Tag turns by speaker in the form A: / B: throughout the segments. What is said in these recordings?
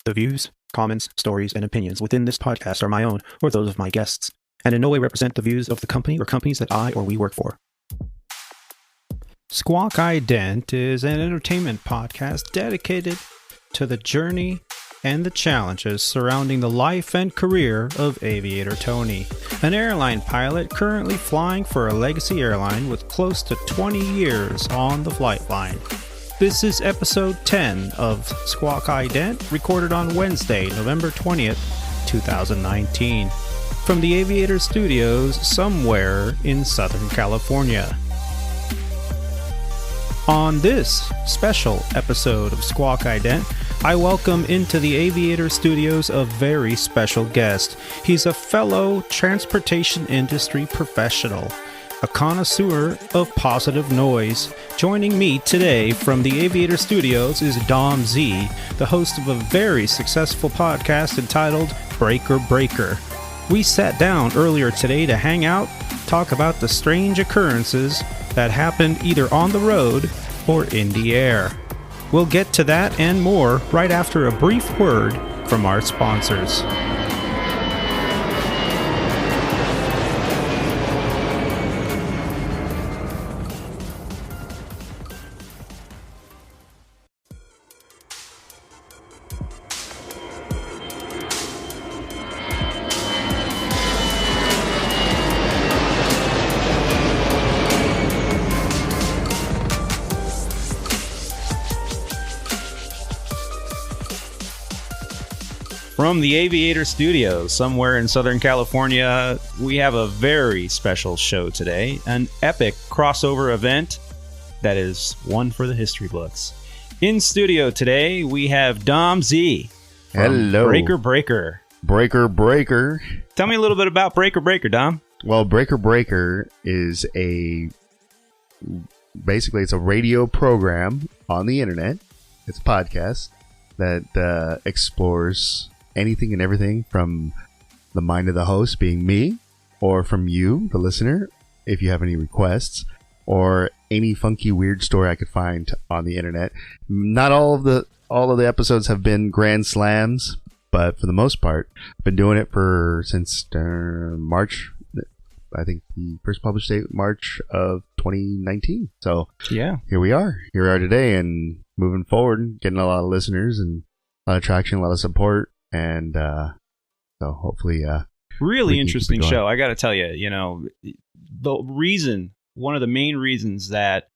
A: The views, comments, stories, and opinions within this podcast are my own or those of my guests, and in no way represent the views of the company or companies that I or we work for. Squawk Ident is an entertainment podcast dedicated to the journey and the challenges surrounding the life and career of Av8r Tony, an airline pilot currently flying for a legacy airline with close to 20 years on the flight line. This is episode 10 of Squawk Ident, recorded on Wednesday, November 20th, 2019, from the Av8r Studios somewhere in Southern California. On this special episode of Squawk Ident, I welcome into the Av8r Studios a very special guest. He's a fellow transportation industry professional, a connoisseur of positive noise. Joining me today from the Av8r Studios is DomZ, the host of a very successful podcast entitled Breaker Breaker. We sat down earlier today to hang out, talk about the strange occurrences that happened either on the road or in the air. We'll get to that and more right after a brief word from our sponsors. From the Av8r Studios, somewhere in Southern California, we have a very special show today, an epic crossover event that is one for the history books. In studio today, we have DomZ.
B: Hello.
A: Breaker Breaker.
B: Breaker Breaker.
A: Tell me a little bit about Breaker Breaker, Dom.
B: Well, Breaker Breaker is basically it's a radio program on the internet. It's a podcast that explores anything and everything from the mind of the host, being me, or from you, the listener, if you have any requests, or any funky weird story I could find on the internet. Not all of the episodes have been grand slams, but for the most part, I've been doing it since March. I think the first published date, March of 2019. So
A: yeah,
B: here we are today, and moving forward, getting a lot of listeners and a lot of traction, a lot of support. And so hopefully
A: really interesting show. I got to tell you, one of the main reasons that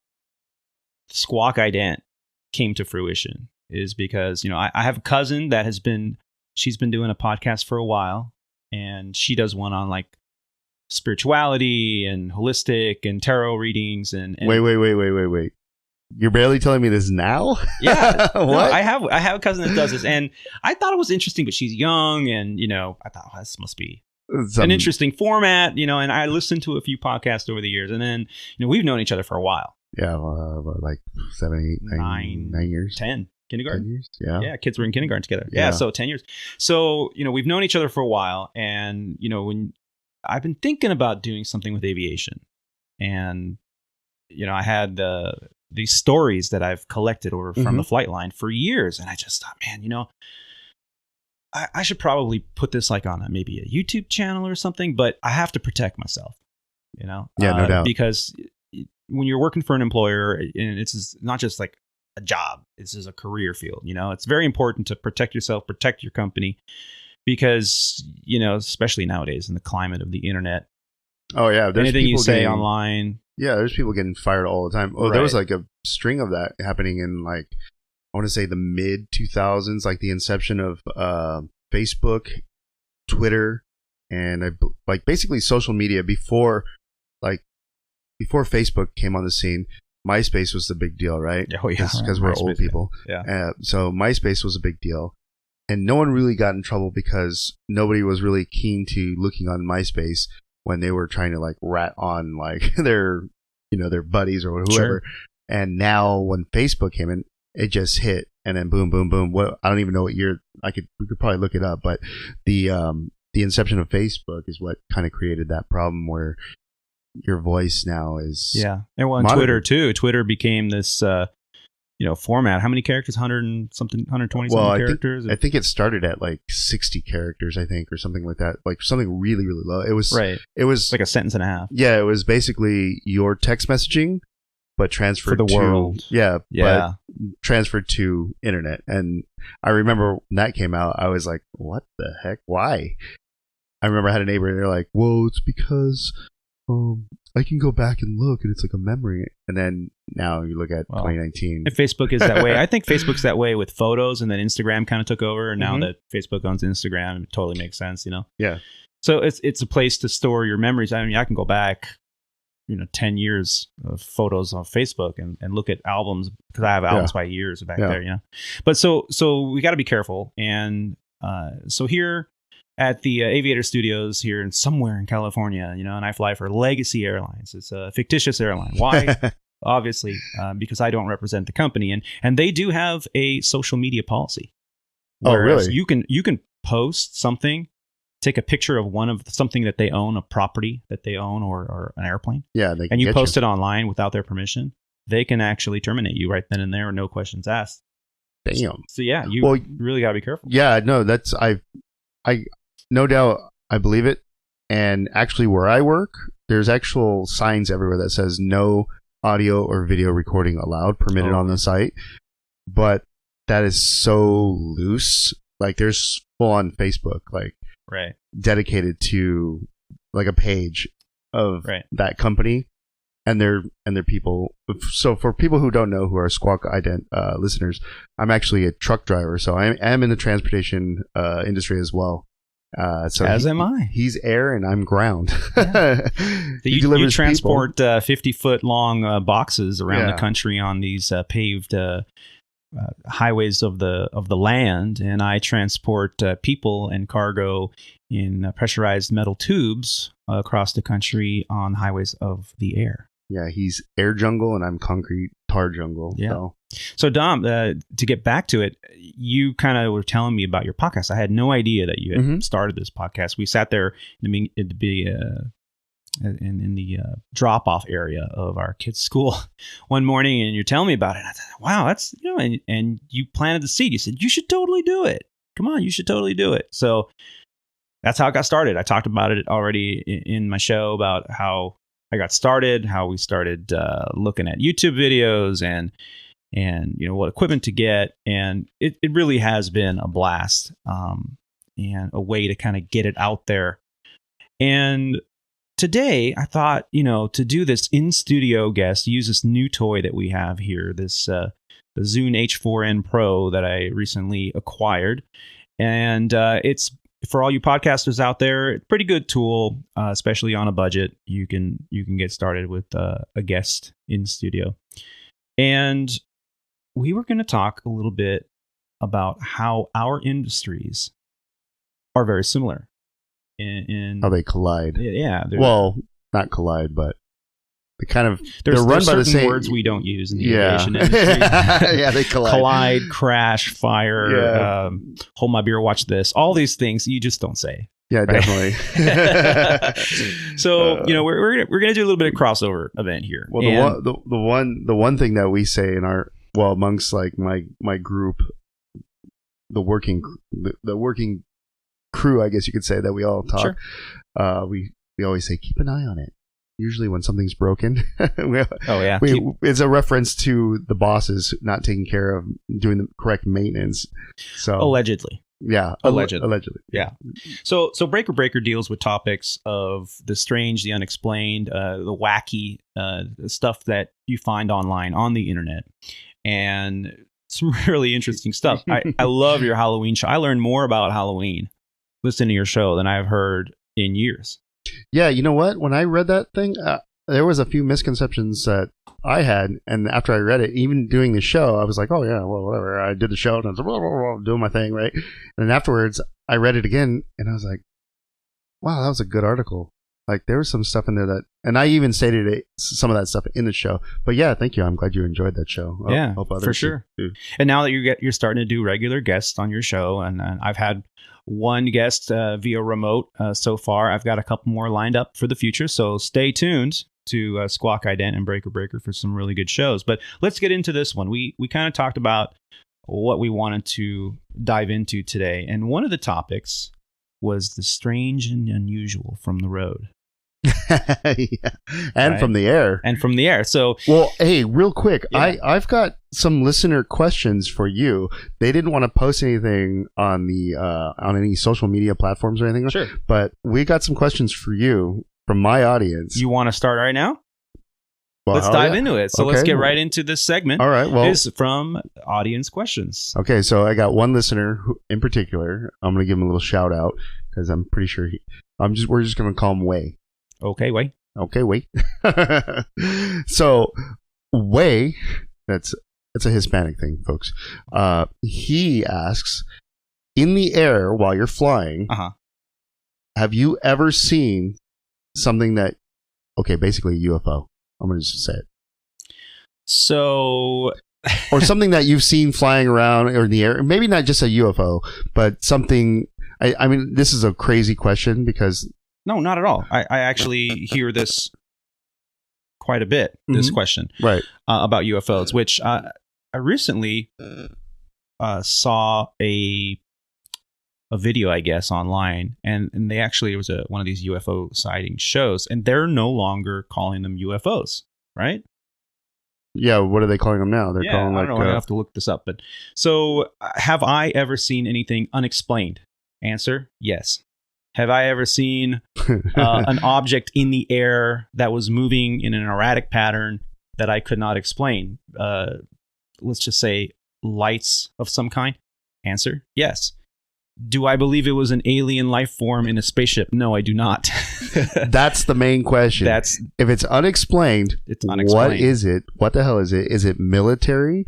A: Squawk Ident came to fruition is because, I have a cousin that she's been doing a podcast for a while, and she does one on like spirituality and holistic and tarot readings and
B: Wait. You're barely telling me this now?
A: Yeah.
B: What?
A: No, I have a cousin that does this, and I thought it was interesting, but she's young, and I thought, this must be an interesting format, and I listened to a few podcasts over the years, and then we've known each other for a while.
B: Yeah, like 7, 8, 9 years,
A: 10 kindergarten.
B: 10 years,
A: yeah, kids were in kindergarten together. Yeah, so 10 years. So we've known each other for a while, and when I've been thinking about doing something with aviation, and I had these stories that I've collected over from the flight line for years. And I just thought, man, I should probably put this like on maybe a YouTube channel or something, but I have to protect myself,
B: Yeah, no doubt.
A: Because when you're working for an employer, and it's not just like a job, this is a career field, it's very important to protect yourself, protect your company, because, especially nowadays in the climate of the internet.
B: Oh yeah.
A: Anything you say online.
B: Yeah, there's people getting fired all the time. Oh, right. There was like a string of that happening in I want to say the mid 2000s, like the inception of Facebook, Twitter, and basically social media before Facebook came on the scene. MySpace was the big deal, right?
A: Oh yeah,
B: because we're old people.
A: Yeah.
B: So MySpace was a big deal, and no one really got in trouble because nobody was really keen to looking on MySpace when they were trying to rat on their buddies or whoever.
A: Sure.
B: And now when Facebook came in, it just hit, and then boom, boom, boom. I don't even know what year. We could probably look it up, but the inception of Facebook is what kind of created that problem where your voice now is
A: and Twitter too. Twitter became this format. How many characters? 100 and something, 120
B: Well,
A: something characters?
B: I think it started at like 60 characters, I think, or something like that. Like something really, really low. It was
A: like a sentence and a half.
B: Yeah, it was basically your text messaging, but transferred
A: for the world.
B: Yeah, but transferred to internet. And I remember when that came out, I was like, what the heck? Why? I remember I had a neighbor and they're like, well, it's because I can go back and look and it's like a memory. And then now you look at 2019.
A: And Facebook is that way. I think Facebook's that way with photos, and then Instagram kind of took over. And now that Facebook owns Instagram, it totally makes sense,
B: Yeah.
A: So it's a place to store your memories. I mean, I can go back 10 years of photos on Facebook and look at albums, because I have albums by years back there, But so we got to be careful. And so here at the Av8r Studios here in somewhere in California, and I fly for Legacy Airlines. It's a fictitious airline. Why? Obviously, because I don't represent the company, and they do have a social media policy.
B: Whereas
A: you can post something, take a picture of something that they own, a property that they own, or an airplane.
B: Yeah,
A: and you post it online without their permission, they can actually terminate you right then and there, no questions asked.
B: Damn.
A: So you really got to be careful.
B: Yeah, no, that's I no doubt I believe it. And actually, where I work, there's actual signs everywhere that says no audio or video recording allowed, permitted on the site. But that is so loose. Like, there's full on Facebook, like dedicated to like a page of that company and their people. So for people who don't know, who are Squawk Ident listeners, I'm actually a truck driver, so I am in the transportation industry as well. So
A: am I.
B: He's air and I'm ground.
A: Yeah. You transport 50-foot long boxes around the country on these paved highways of the land, and I transport people and cargo in pressurized metal tubes across the country on highways of the air.
B: Yeah, he's air jungle and I'm concrete tar jungle.
A: Yeah. So Dom, to get back to it, you kind of were telling me about your podcast. I had no idea that you had started this podcast. We sat there in the drop-off area of our kids' school one morning, and you're telling me about it. And I thought, wow, that's, and you planted the seed. You said, you should totally do it. Come on, you should totally do it. So that's how it got started. I talked about it already in my show about how I got started, how we started looking at YouTube videos and what equipment to get. And it really has been a blast and a way to kind of get it out there. And today I thought, to do this in-studio guest, use this new toy that we have here, this the Zune H4n Pro that I recently acquired. And it's, for all you podcasters out there, it's a pretty good tool, especially on a budget. You can get started with a guest in studio. And we were going to talk a little bit about how our industries are very similar. In
B: how they collide.
A: Yeah.
B: Well, not collide, but they're run by the same
A: words we don't use in the aviation industry.
B: Yeah, they collide.
A: Collide, crash, fire, hold my beer, watch this. All these things you just don't say.
B: Yeah, right?
A: Definitely. So we're gonna do a little bit of crossover event here.
B: Well, the one thing that we say in our amongst like my group, the working crew, I guess you could say, that we all talk. Sure. We always say, keep an eye on it. Usually when something's broken, it's a reference to the bosses not taking care of doing the correct maintenance. So
A: allegedly.
B: Yeah. Allegedly.
A: Yeah. So Breaker Breaker deals with topics of the strange, the unexplained, the wacky stuff that you find online on the internet. And some really interesting stuff. I love your Halloween show. I learned more about Halloween listening to your show than I've heard in years.
B: Yeah, you know what? When I read that thing, there was a few misconceptions that I had, and after I read it, even doing the show, I was like, oh yeah, well, whatever. I did the show, and I was doing my thing, right? And then afterwards, I read it again, and I was like, wow, that was a good article. Like there was some stuff in there that, and I even stated some of that stuff in the show. But yeah, thank you. I'm glad you enjoyed that show.
A: Yeah,
B: hope others
A: for sure.
B: do.
A: And now that you're starting to do regular guests on your show, and I've had one guest via remote so far. I've got a couple more lined up for the future. So stay tuned to Squawk Ident and Breaker Breaker for some really good shows. But let's get into this one. We kind of talked about what we wanted to dive into today, and one of the topics was the strange and unusual from the road.
B: Yeah. And right? From the air.
A: And from the air. So,
B: well, hey, real quick, yeah. I've got some listener questions for you. They didn't want to post anything on the on any social media platforms or anything.
A: Sure.
B: But we got some questions for you from my audience.
A: You want to start right now? Well, let's dive into it. So let's get right into this segment.
B: All right. Well,
A: is from audience questions.
B: Okay. So I got one listener who, in particular. I'm going to give him a little shout out because I'm pretty sure we're just going to call him Way.
A: Okay, Way.
B: Okay, Way. So Way, it's a Hispanic thing, folks. He asks, in the air while you're flying, have you ever seen something that, basically a UFO? I'm going to just say it.
A: So,
B: or something that you've seen flying around or in the air, maybe not just a UFO, but something. I mean, this is a crazy question because.
A: No, not at all. I actually hear this quite a bit, this question.
B: Right.
A: About UFOs, which I recently saw a video, I guess, online, and they actually, it was one of these UFO sighting shows, and they're no longer calling them UFOs, right?
B: Yeah, what are they calling them now? They're calling
A: I don't know. I have to look this up. But so, have I ever seen anything unexplained? Answer: yes. Have I ever seen an object in the air that was moving in an erratic pattern that I could not explain? Let's just say lights of some kind. Answer: yes. Do I believe it was an alien life form in a spaceship? No, I do not.
B: That's the main question. If it's unexplained, what is it? What the hell is it? Is it military?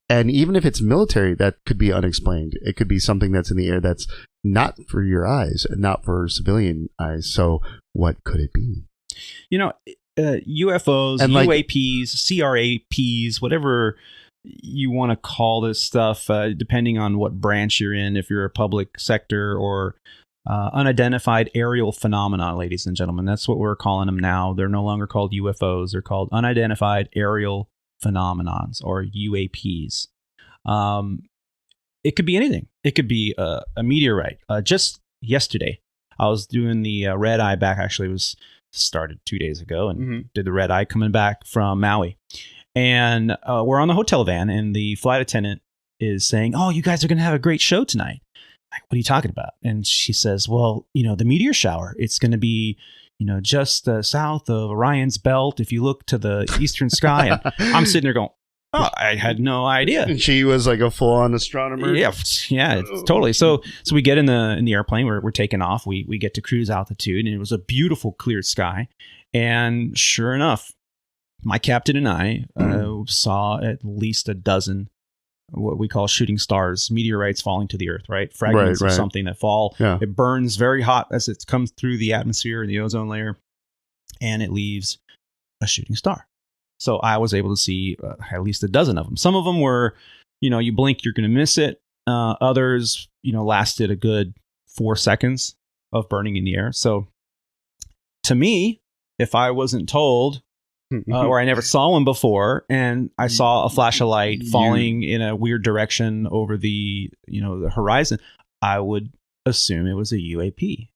B: And even if it's military, that could be unexplained. It could be something that's in the air that's not for your eyes, not for civilian eyes. So what could it be?
A: You know, UFOs, and UAPs, CRAPs, whatever you want to call this stuff, depending on what branch you're in, if you're a public sector or unidentified aerial phenomena, ladies and gentlemen. That's what we're calling them now. They're no longer called UFOs. They're called unidentified aerial phenomenons, or UAPs. It could be anything. It could be a meteorite. Just yesterday, I was doing the red eye back. Actually, it was started 2 days ago, and did the red eye coming back from Maui. And we're on the hotel van, and the flight attendant is saying, "Oh, you guys are going to have a great show tonight." Like, what are you talking about? And she says, "Well, the meteor shower. It's going to be, just south of Orion's belt. If you look to the eastern sky." And I'm sitting there going, "Oh, I had no idea."
B: And she was like a full-on astronomer.
A: Yeah, totally. So we get in the airplane. We're taking off. We get to cruise altitude, and it was a beautiful, clear sky. And sure enough, my captain and I saw at least a dozen what we call shooting stars, meteorites falling to the earth, right? Fragments of something that fall. Yeah. It burns very hot as it comes through the atmosphere and the ozone layer, and it leaves a shooting star. So I was able to see at least a dozen of them. Some of them were, you blink, you're going to miss it. Others, lasted a good 4 seconds of burning in the air. So to me, if I wasn't told, or I never saw one before, and I saw a flash of light falling in a weird direction over the horizon, I would assume it was a UAP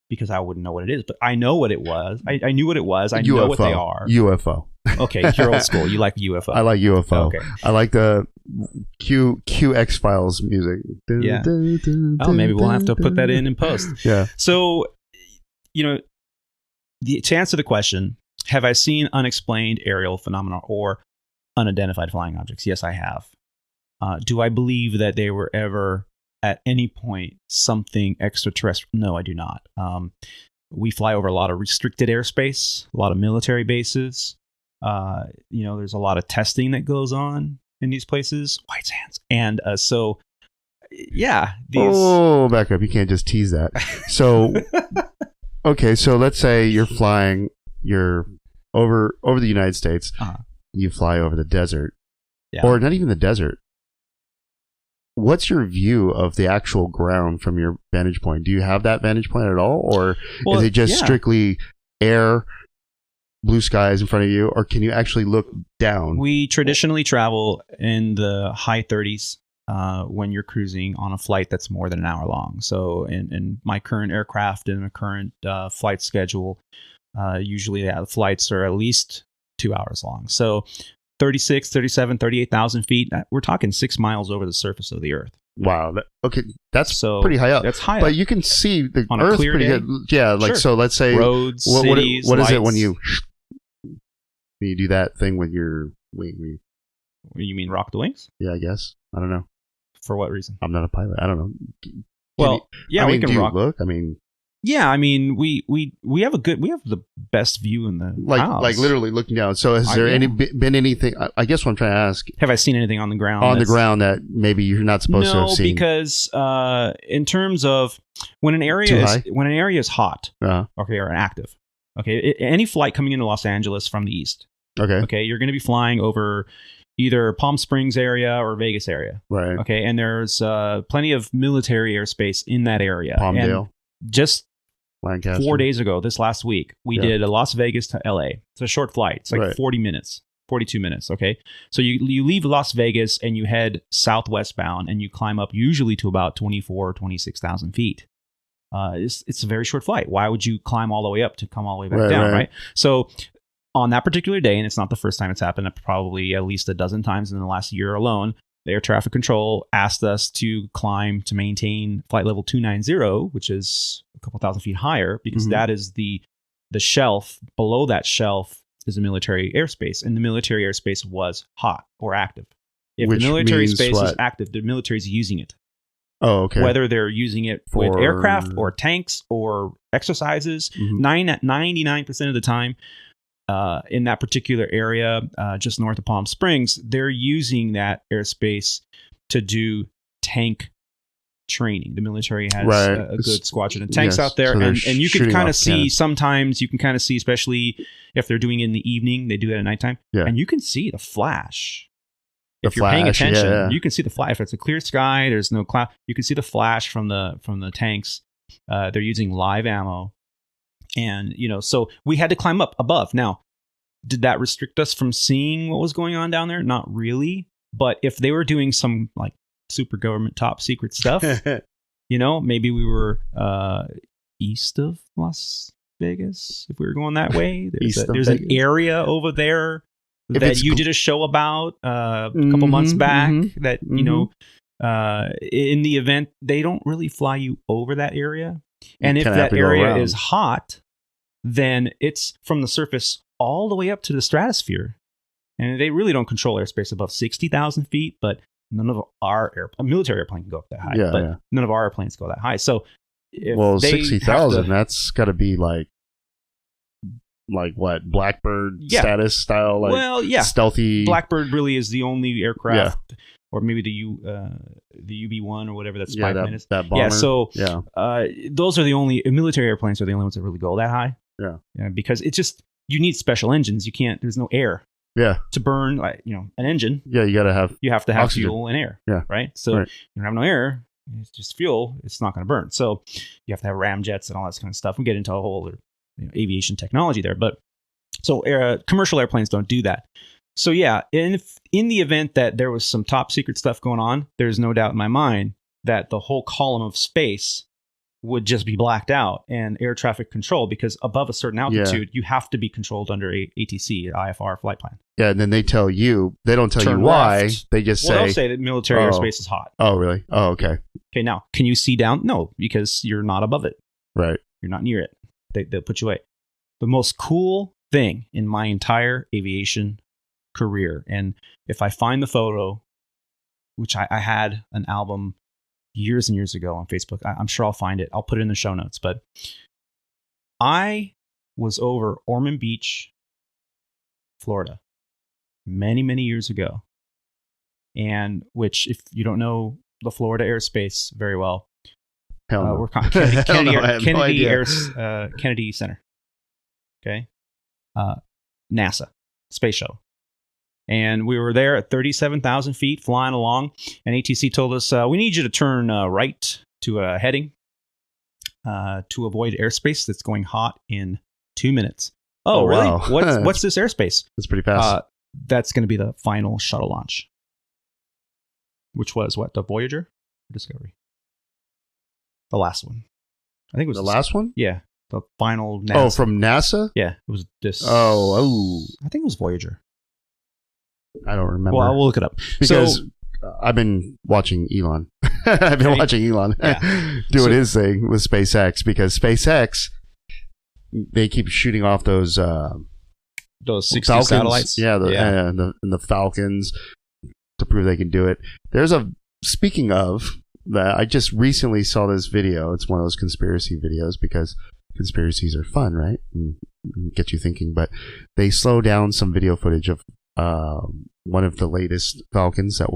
A: because I wouldn't know what it is. But I know what it was. I knew what it was. I know what they are.
B: UFO.
A: Okay, you're old school. You like UFO.
B: I like UFO. Okay. I like the QX Files music.
A: Yeah. Oh, maybe we'll have to put that in post.
B: Yeah.
A: So, to answer the question, have I seen unexplained aerial phenomena or unidentified flying objects? Yes, I have. Do I believe that they were ever at any point something extraterrestrial? No, I do not. We fly over a lot of restricted airspace, a lot of military bases. There's a lot of testing that goes on in these places. White sands. And so, yeah.
B: back up. You can't just tease that. So okay, so let's say you're flying, you're over the United States. You fly over the desert, or not even the desert. What's your view of the actual ground from your vantage point? Do you have that vantage point at all, or is it just strictly air, blue skies in front of you, or can you actually look down?
A: We traditionally travel in the high 30s when you're cruising on a flight that's more than an hour long. So in my current aircraft and a current flight schedule, usually the flights are at least 2 hours long. So 36, 37, 38,000 feet. We're talking 6 miles over the surface of the Earth.
B: Wow. That's pretty high up.
A: That's high up.
B: But you can see the
A: on
B: Earth
A: a clear
B: pretty
A: day.
B: good. Yeah, like so. Let's say
A: roads, cities,
B: what is it
A: lights.
B: when you do that thing with your wing?
A: You mean rock the wings?
B: Yeah, I guess. I don't know.
A: For what reason?
B: I'm not a pilot. I don't know.
A: We can rock.
B: Look. I mean.
A: Yeah, I mean, we have the best view in the house.
B: Like literally looking down. So has there been anything? I guess what I'm trying to ask.
A: Have I seen anything on the ground?
B: On the ground that maybe you're not supposed to have seen? No,
A: because in terms of when an area is hot, or active, any flight coming into Los Angeles from the east, you're going to be flying over either Palm Springs area or Vegas area,
B: right?
A: Okay, and there's plenty of military airspace in that area.
B: Palmdale,
A: and just
B: Lancaster.
A: 4 days ago, this last week, we did a Las Vegas to LA. It's a short flight. It's like 40 minutes, 42 minutes. Okay. So you leave Las Vegas and you head southwest bound and you climb up usually to about 24, 26,000 feet. It's a very short flight. Why would you climb all the way up to come all the way back down? Right. So on that particular day, and it's not the first time it's happened, probably at least a dozen times in the last year alone, the air traffic control asked us to climb to maintain flight level 290, which is a couple thousand feet higher, because that is the shelf. Below that shelf is a military airspace, and the military airspace was hot or active. If the military space is active, the military is using it.
B: Oh, okay.
A: Whether they're using it with aircraft or tanks or exercises, 99% of the time, in that particular area, just north of Palm Springs, they're using that airspace to do tank training. The military has a good squadron of tanks out there, so and you can kind of see sometimes. You can kind of see, especially if they're doing it in the evening, they do it at nighttime, and you can see the flash. If you're paying attention, you can see the flash. If it's a clear sky, there's no cloud, you can see the flash from the tanks. They're using live ammo. And, so we had to climb up above. Now, did that restrict us from seeing what was going on down there? Not really. But if they were doing some like super government top secret stuff, maybe we were east of Las Vegas. If we were going that way, there's an area over there that you did a show about a couple months back that, in the event, they don't really fly you over that area. And if that area is hot, then it's from the surface all the way up to the stratosphere. And they really don't control airspace above 60,000 feet, but none of our military airplane can go up that high. But none of our airplanes go that high. So,
B: 60,000, that's got to be like what, Blackbird status style? Like stealthy.
A: Blackbird really is the only aircraft. Or maybe the UB-1 or whatever that spy plane is. That bomber. Those are the only military airplanes are the only ones that really go that high. Yeah, because it's just you need special engines. You can't. There's no air. To burn an engine.
B: Yeah, you have to have
A: oxygen. Fuel and air. Yeah. Right. So you don't have no air. It's just fuel. It's not going to burn. So you have to have ramjets and all that kind of stuff. We get into a whole aviation technology there, but so commercial airplanes don't do that. So in the event that there was some top secret stuff going on, there's no doubt in my mind that the whole column of space would just be blacked out and air traffic control, because above a certain altitude, you have to be controlled under ATC, IFR flight plan.
B: Yeah, and then they tell you, they don't tell you why. Left. They just say...
A: they'll say that military airspace is hot.
B: Oh, really? Oh, okay.
A: Okay, now, can you see down? No, because you're not above it.
B: Right.
A: You're not near it. They'll put you away. The most cool thing in my entire aviation career, and if I find the photo, which I had an album years and years ago on Facebook, I'm sure I'll find it. I'll put it in the show notes. But I was over Ormond Beach, Florida, many, many years ago. And which, if you don't know the Florida airspace very well,
B: Hell no.
A: We're Kennedy,
B: Hell no, I have no
A: Kennedy,
B: idea.
A: Kennedy Center. Okay. NASA space shuttle. And we were there at 37,000 feet flying along. And ATC told us, we need you to turn right to a heading to avoid airspace that's going hot in 2 minutes. Oh, really?
B: Wow.
A: What's this airspace?
B: That's pretty fast.
A: That's going to be the final shuttle launch. Which was what? The Voyager or Discovery? The last one. I think it was
B: the last one?
A: Yeah. The final NASA.
B: Oh, from NASA?
A: Yeah. It was this.
B: Oh.
A: I think it was Voyager.
B: I don't remember.
A: Well, we'll look it up.
B: Because I've been watching Elon. I've been watching Elon doing his thing with SpaceX, because SpaceX, they keep shooting off those
A: 60
B: Falcons,
A: satellites.
B: and the Falcons to prove they can do it. Speaking of that, I just recently saw this video. It's one of those conspiracy videos, because conspiracies are fun, right? And get you thinking. But they slow down some video footage of one of the latest Falcons that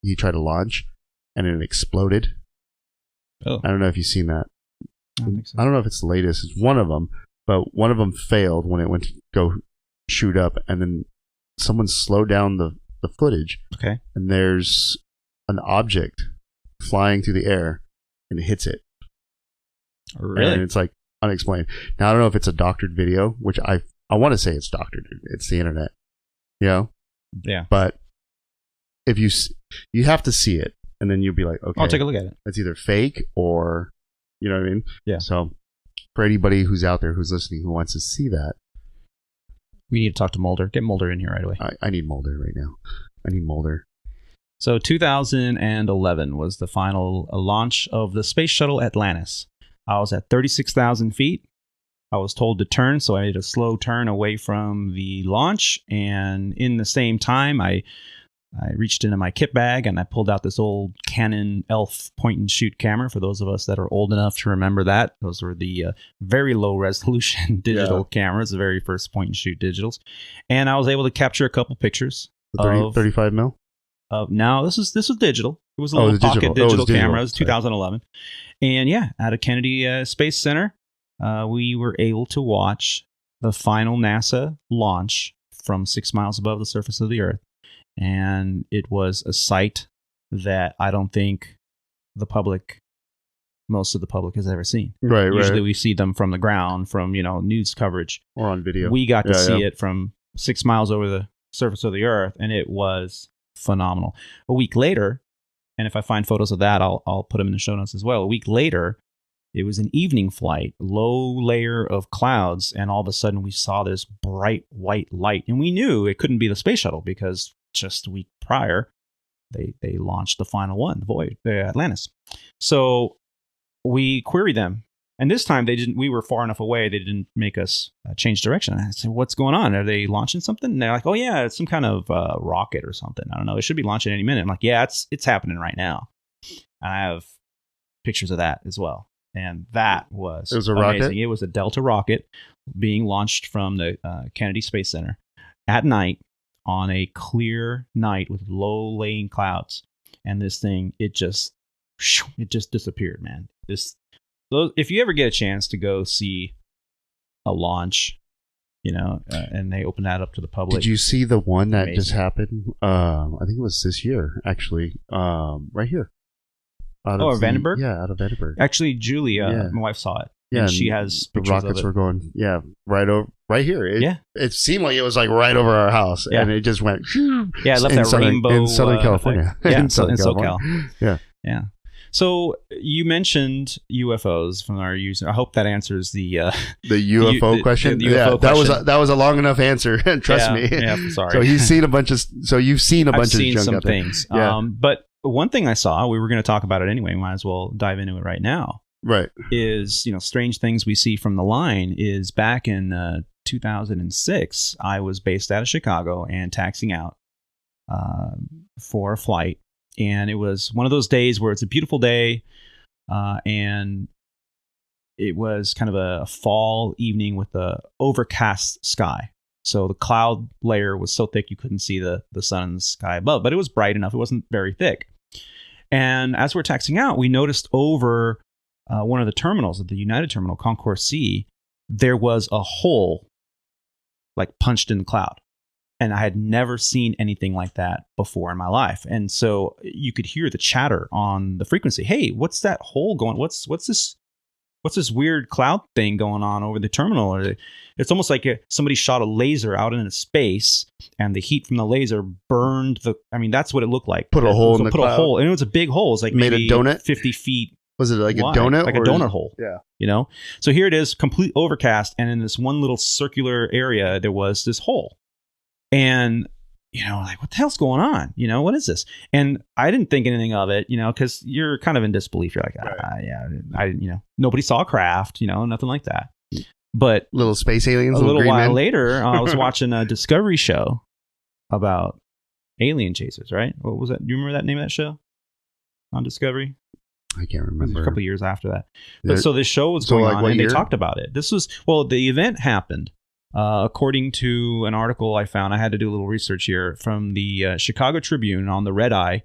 B: he tried to launch, and it exploded.
A: Oh.
B: I don't know if you've seen that.
A: I don't think so.
B: I don't know if it's the latest. It's one of them, but one of them failed when it went to go shoot up, and then someone slowed down the footage.
A: Okay.
B: And there's an object flying through the air, and it hits it.
A: Really?
B: And it's like unexplained. Now, I don't know if it's a doctored video, which I want to say it's doctored. It's the internet. You know?
A: Yeah.
B: But if you have to see it, and then you'll be like, okay,
A: I'll take a look at it.
B: It's either fake or, you know what I mean?
A: Yeah.
B: So for anybody who's out there who's listening who wants to see that,
A: we need to talk to Mulder. Get Mulder in here right away.
B: I need Mulder right now. I need Mulder.
A: So 2011 was the final launch of the Space Shuttle Atlantis. I was at 36,000 feet. I was told to turn, so I made a slow turn away from the launch. And in the same time, I reached into my kit bag and I pulled out this old Canon ELPH point-and-shoot camera. For those of us that are old enough to remember that, those were the very low-resolution digital cameras, the very first point-and-shoot digitals. And I was able to capture a couple pictures.
B: 35 mil?
A: No, this was digital. It was a little pocket digital camera. It was 2011. And yeah, at a Kennedy Space Center, we were able to watch the final NASA launch from 6 miles above the surface of the Earth. And it was a sight that I don't think most of the public has ever seen.
B: Right.
A: Usually we see them from the ground, from, news coverage.
B: Or on video.
A: We got to see it from 6 miles over the surface of the Earth, and it was phenomenal. A week later, and if I find photos of that, I'll put them in the show notes as well. A week later, it was an evening flight, low layer of clouds, and all of a sudden we saw this bright white light. And we knew it couldn't be the space shuttle, because just a week prior, they launched the final one, the Atlantis. So we queried them. And this time we were far enough away, they didn't make us change direction. I said, what's going on? Are they launching something? And they're like, oh yeah, it's some kind of rocket or something. I don't know. It should be launching any minute. I'm like, yeah, it's happening right now. And I have pictures of that as well. And that was
B: a
A: amazing.
B: rocket?
A: It was a Delta rocket being launched from the Kennedy Space Center at night on a clear night with low-laying clouds. And this thing, it just disappeared, man. If you ever get a chance to go see a launch, and they open that up to the public.
B: Did you see the one that just happened? I think it was this year, actually. Right here.
A: Vandenberg?
B: Yeah, out of Vandenberg.
A: Actually, Julie, my wife, saw it.
B: Yeah,
A: and she has
B: the
A: pictures
B: rockets
A: of it.
B: were going, right here. It seemed like it was like right over our house, and it just went.
A: Yeah, it left that rainbow
B: in Southern California.
A: Yeah,
B: in Southern
A: SoCal.
B: Yeah.
A: So you mentioned UFOs from our user. I hope that answers the
B: UFO question.
A: The UFO question.
B: That was a long enough answer. Trust me.
A: Yeah, sorry.
B: So you've seen a bunch of junk
A: I've seen
B: out
A: some
B: there.
A: things.
B: Yeah.
A: But one thing I saw, we were going to talk about it anyway. Might as well dive into it right now.
B: Right.
A: Is strange things we see from the line. Is back in 2006, I was based out of Chicago and taxiing out for a flight. And it was one of those days where it's a beautiful day, and it was kind of a fall evening with a overcast sky. So the cloud layer was so thick you couldn't see the sun in the sky above, but it was bright enough. It wasn't very thick. And as we're taxiing out, we noticed over one of the terminals at the United Terminal, Concourse C, there was a hole like punched in the cloud. And I had never seen anything like that before in my life. And so you could hear the chatter on the frequency. Hey, what's that hole going? What's this weird cloud thing going on over the terminal? Or it's almost like somebody shot a laser out into space, and the heat from the laser burned the. I mean, that's what it looked like.
B: Put a hole in the
A: cloud.
B: Put a hole,
A: and it was a big hole. It's like
B: made
A: maybe
B: a donut,
A: 50 feet.
B: Was it like
A: wide,
B: a donut,
A: like a donut hole?
B: Yeah,
A: you know. So here it is, complete overcast, and in this one little circular area, there was this hole, and. Like, what the hell's going on? What is this? And I didn't think anything of it, because you're kind of in disbelief. You're like, nobody saw a craft, nothing like that. But
B: little space aliens.
A: A little while later, I was watching a Discovery show about alien chasers. Right? What was that? Do you remember that name of that show on Discovery?
B: I can't remember.
A: It was a couple of years after that. But so this show was going on, and they talked about it. This was the event happened. According to an article I found, I had to do a little research here from the Chicago Tribune on the Red Eye,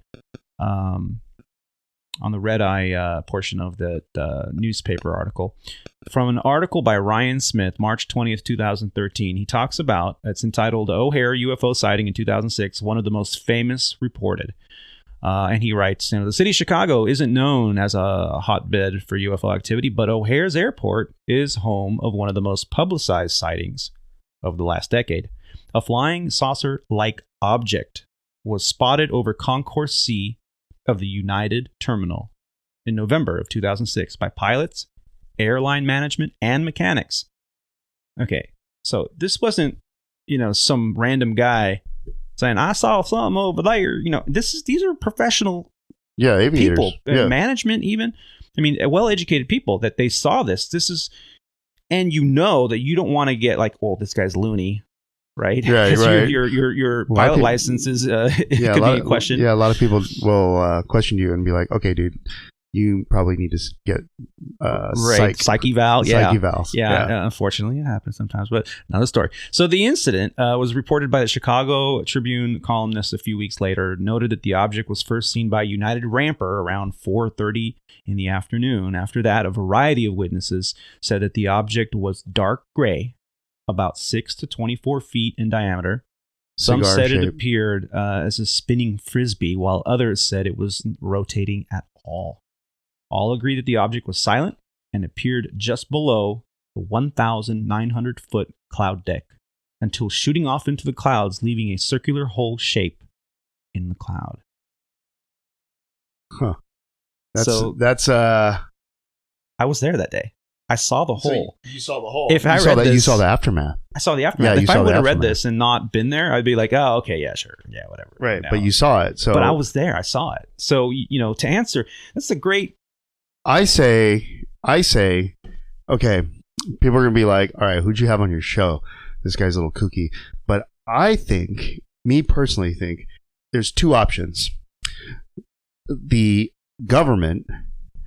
A: portion of the newspaper article. From an article by Ryan Smith, March 20th, 2013, he talks about, it's entitled O'Hare UFO Sighting in 2006, one of the most famous reported. And he writes, the city of Chicago isn't known as a hotbed for UFO activity, but O'Hare's airport is home of one of the most publicized sightings of the last decade. A flying saucer-like object was spotted over Concourse C of the United Terminal in November of 2006 by pilots, airline management, and mechanics. Okay, so this wasn't, some random guy saying, I saw something over there. These are professional
B: aviators.
A: People, management even. I mean, well-educated people that they saw this. This is, and that you don't want to get like, oh, this guy's loony, right?
B: Right.
A: Your pilot license is could be a question.
B: Yeah, a lot of people will question you and be like, okay, dude, you probably need to get psych eval.
A: Yeah. Unfortunately, it happens sometimes, but another story. So the incident was reported by the Chicago Tribune columnist a few weeks later, noted that the object was first seen by United Ramper around 4:30 in the afternoon. After that, a variety of witnesses said that the object was dark gray, about 6 to 24 feet in diameter. Some said it appeared as a spinning frisbee, while others said it was rotating at all. All agreed that the object was silent and appeared just below the 1,900-foot cloud deck until shooting off into the clouds, leaving a circular hole shape in the cloud.
B: Huh.
A: I was there that day. I saw the hole.
B: You saw the hole.
A: If I read this,
B: you saw the aftermath.
A: I saw the aftermath. If I would have read this and not been there, I'd be like, oh, okay, yeah, sure. Yeah, whatever.
B: Right. But you saw it. But
A: I was there. I saw it. So, to answer, that's a great...
B: I say, okay, people are going to be like, all right, who'd you have on your show? This guy's a little kooky. But me personally think, there's two options. The government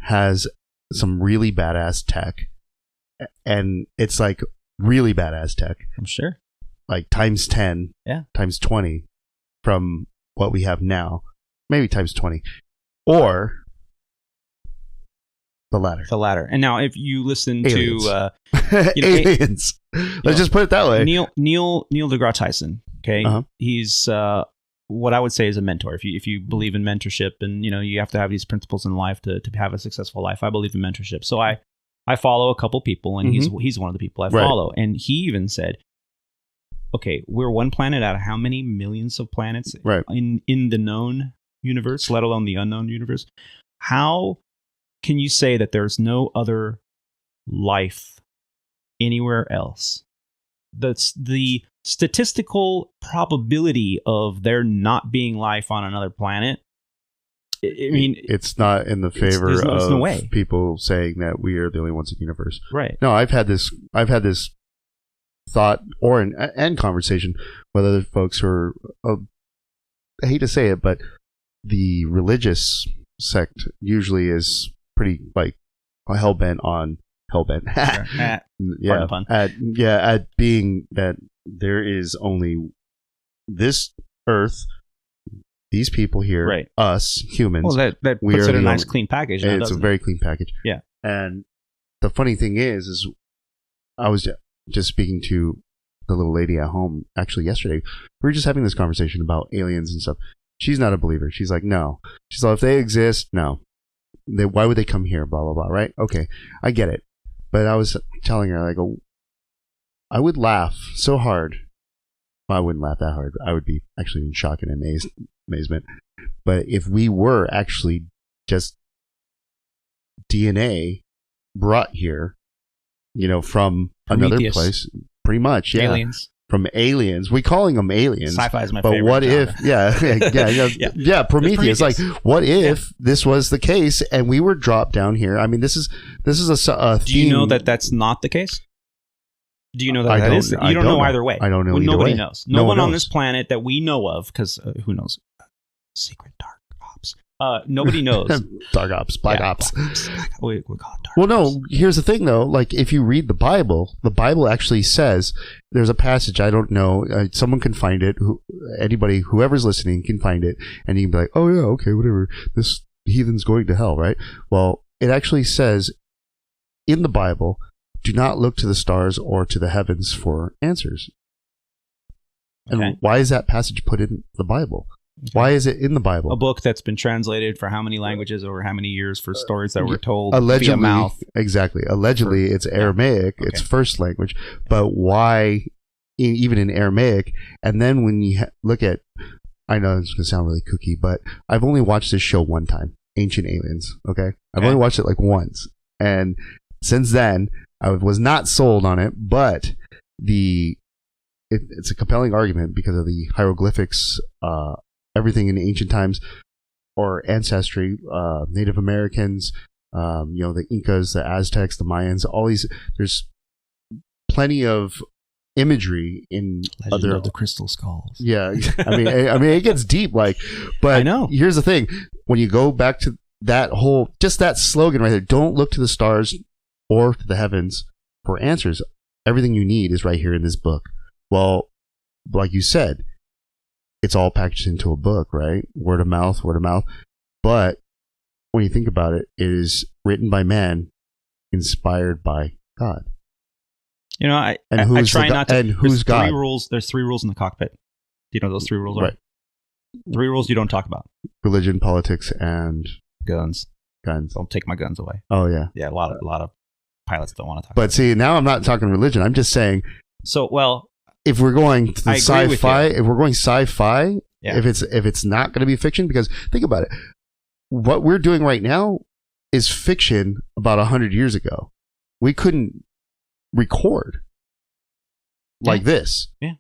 B: has some really badass tech, and it's like really badass tech.
A: I'm sure.
B: Like times 10, times 20 from what we have now. Maybe times 20. Or... The latter. And now, if you listen aliens.
A: to
B: aliens, let's just put it that way.
A: Neil deGrasse Tyson. Okay, he's what I would say is a mentor. If you believe in mentorship, and you have to have these principles in life to have a successful life. I believe in mentorship, so I follow a couple people, and he's one of the people I follow. And he even said, "Okay, we're one planet out of how many millions of planets in the known universe, let alone the unknown universe? How can you say that there's no other life anywhere else? That's the statistical probability of there not being life on another planet. I mean,
B: it's not in the favor
A: there's no way.
B: People saying that we are the only ones in the universe.
A: Right.
B: No, I've had this thought and conversation with other folks who are, I hate to say it, but the religious sect usually is pretty like hell-bent.
A: At
B: being that there is only this Earth, these people here, us humans.
A: Well, that puts it in a nice clean package.
B: It's a very clean package.
A: Yeah.
B: And the funny thing is I was just speaking to the little lady at home actually yesterday. We were just having this conversation about aliens and stuff. She's not a believer. She's like, no. She's like, if they exist, no. Why would they come here? Blah, blah, blah. Right? Okay. I get it. But I was telling her, like, I would laugh so hard. Well, I wouldn't laugh that hard. I would be actually in shock and amazement. But if we were actually just DNA brought here, from another
A: Prometheus.
B: place, pretty much, yeah.
A: Aliens.
B: From aliens. We calling them aliens.
A: Sci-fi is my
B: but
A: favorite
B: what
A: genre.
B: if, yeah, Prometheus. Like, what if this was the case and we were dropped down here? I mean, this is a theme.
A: Do you know that that's not the case? Do you know that that is? You don't know either way.
B: I don't know either
A: Nobody
B: way.
A: knows. No one on
B: knows.
A: this planet that we know of, because who knows? Secret dark ops. Nobody knows.
B: Dark ops, black ops.
A: We call it dark
B: Well,
A: ops.
B: no, here's the thing, though. Like, if you read the Bible actually says, there's a passage, I don't know, someone can find it, whoever's listening can find it, and you can be like, oh, yeah, okay, whatever, this heathen's going to hell, right? Well, it actually says in the Bible, do not look to the stars or to the heavens for answers.
A: Okay.
B: And why is that passage put in the Bible? Why is it in the Bible?
A: A book that's been translated for how many languages over how many years for stories that were told
B: allegedly,
A: via mouth?
B: Exactly. Allegedly, it's Aramaic, its first language. But why, even in Aramaic? And then when you look at, I know it's going to sound really kooky, but I've only watched this show one time, Ancient Aliens. Okay, I've only watched it like once, and since then I was not sold on it. But it's a compelling argument because of the hieroglyphics. Everything in ancient times or ancestry, Native Americans, the Incas, the Aztecs, the Mayans, all these, there's plenty of imagery in
A: Legend of the Crystal Skulls.
B: Yeah. I mean, it gets deep, but
A: I know.
B: Here's the thing. When you go back to that just that slogan right there, don't look to the stars or to the heavens for answers. Everything you need is right here in this book. Well, like you said, it's all packaged into a book, right? Word of mouth. But when you think about it, it is written by man, inspired by God.
A: I try not to.
B: And who's God?
A: There's 3 rules in the cockpit. Do you know those 3 rules are?
B: Right.
A: 3 rules you don't talk about.
B: Religion, politics, and
A: Guns.
B: guns.
A: Don't take my guns away.
B: Oh, yeah.
A: Yeah, a lot of pilots don't want to talk.
B: But see, now I'm not talking religion. I'm just saying.
A: So, well,
B: if we're going to sci-fi,
A: Yeah.
B: if it's not going to be fiction, because think about it, what we're doing right now is fiction about 100 years ago. We couldn't record like this.
A: Yeah.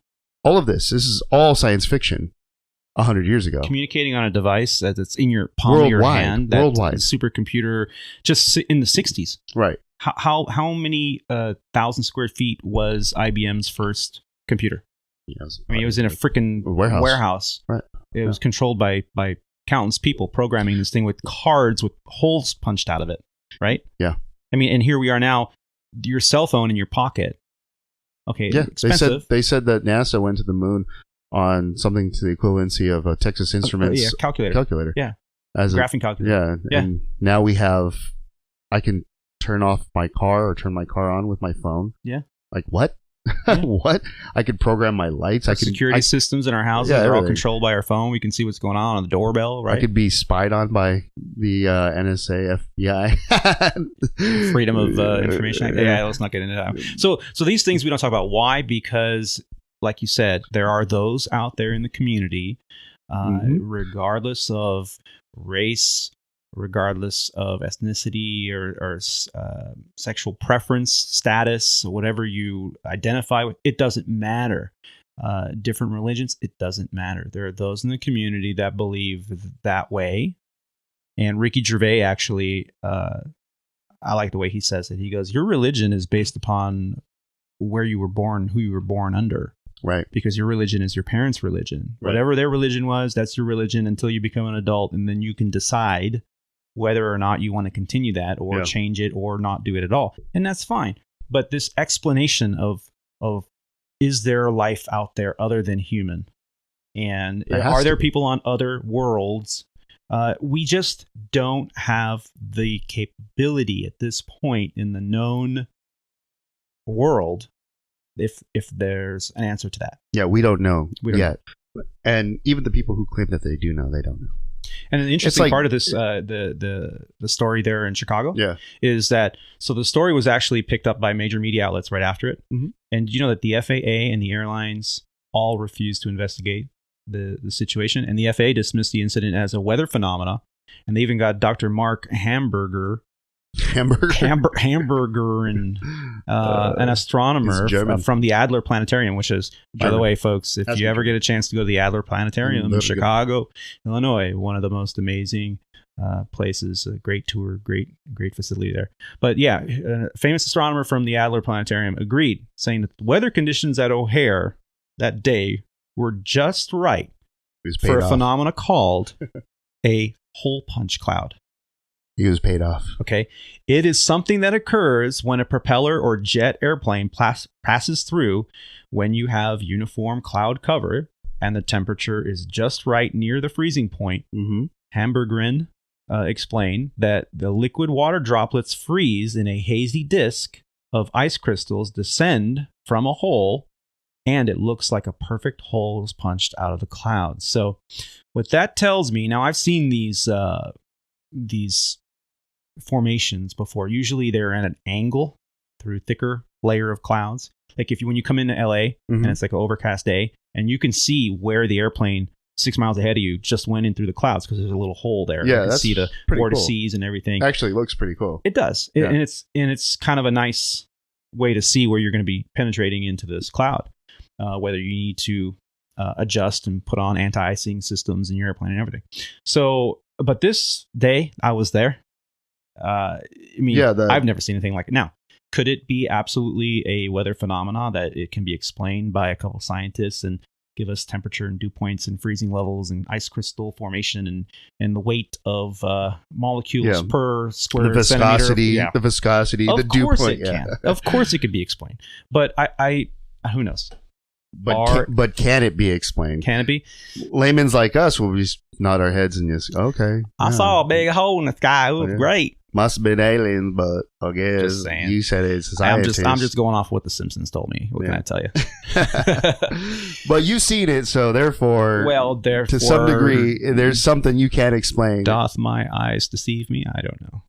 B: All of this is all science fiction 100 years ago.
A: Communicating on a device that's in your palm of your hand, that
B: worldwide
A: supercomputer, just in the 60s.
B: Right.
A: How many 1,000 square feet was IBM's first computer?
B: Yes.
A: I mean, it was in a freaking warehouse.
B: Right.
A: It was controlled by countless people programming this thing with cards with holes punched out of it. Right.
B: Yeah.
A: I mean, and here we are now. Your cell phone in your pocket. Okay.
B: Yeah.
A: Expensive.
B: They said that NASA went to the moon on something to the equivalency of a Texas Instruments calculator.
A: Yeah.
B: As
A: graphing calculator.
B: Yeah. And now I can turn off my car or turn my car on with my phone.
A: Yeah.
B: Like what?
A: Yeah.
B: What? I could program my lights.
A: Security systems in our houses are all controlled by our phone. We can see what's going on the doorbell, right?
B: I could be spied on by the NSA, FBI.
A: Freedom of Information Act. Yeah, let's not get into that. So these things we don't talk about. Why? Because, like you said, there are those out there in the community, regardless of race, regardless of ethnicity or sexual preference, status, whatever you identify with, it doesn't matter. Different religions, it doesn't matter. There are those in the community that believe that way. And Ricky Gervais actually, I like the way he says it. He goes, your religion is based upon where you were born, who you were born under.
B: Right.
A: Because your religion is your parents' religion. Right. Whatever their religion was, that's your religion until you become an adult. And then you can decide whether or not you want to continue that or change it or not do it at all. And that's fine. But this explanation of is there life out there other than human? And are there people on other worlds We just don't have the capability at this point in the known world, if there's an answer to that.
B: Yeah, we don't know yet.
A: Know.
B: And even the people who claim that they do know, they don't know.
A: And an interesting part of this, the story there in Chicago, is that so the story was actually picked up by major media outlets right after it. Mm-hmm. And you know that the FAA and the airlines all refused to investigate the situation, and the FAA dismissed the incident as a weather phenomena, and they even got Dr. Mark Hamburger, and an astronomer from the Adler Planetarium, which is, by the way, folks, if you ever get a chance to go to the Adler Planetarium in Chicago, Illinois, one of the most amazing places, a great tour, great facility there. But yeah, a famous astronomer from the Adler Planetarium agreed, saying that the weather conditions at O'Hare that day were just right for a phenomena called a hole punch cloud.
B: He was paid off.
A: Okay. It is something that occurs when a propeller or jet airplane passes through when you have uniform cloud cover and the temperature is just right near the freezing point. Mm-hmm. Hamburgren explained that the liquid water droplets freeze in a hazy disk of ice crystals, descend from a hole, and it looks like a perfect hole was punched out of the clouds. So what that tells me, now I've seen these formations before. Usually they're at an angle through thicker layer of clouds. Like when you come into LA and it's like an overcast day, and you can see where the airplane 6 miles ahead of you just went in through the clouds because there's a little hole there.
B: Yeah,
A: you can see the vortices and everything.
B: Actually, it looks pretty cool.
A: It does, and it's kind of a nice way to see where you're going to be penetrating into this cloud. Whether you need to adjust and put on anti-icing systems in your airplane and everything. So, but this day I was there. I've never seen anything like it. Now, could it be absolutely a weather phenomena that it can be explained by a couple scientists and give us temperature and dew points and freezing levels and ice crystal formation and the weight of molecules per square centimeter?
B: The viscosity, the dew point.
A: Of course it could be explained. But I who knows?
B: But can it be explained?
A: Can it be?
B: Laymen's like us will just nod our heads and just, okay.
A: I saw a big hole in the sky. It was great.
B: Must have been aliens, but I guess you said it's society.
A: I'm just going off what the Simpsons told me. What can I tell you?
B: But you've seen it, so therefore, to some degree, there's something you can't explain.
A: Doth my eyes deceive me? I don't know.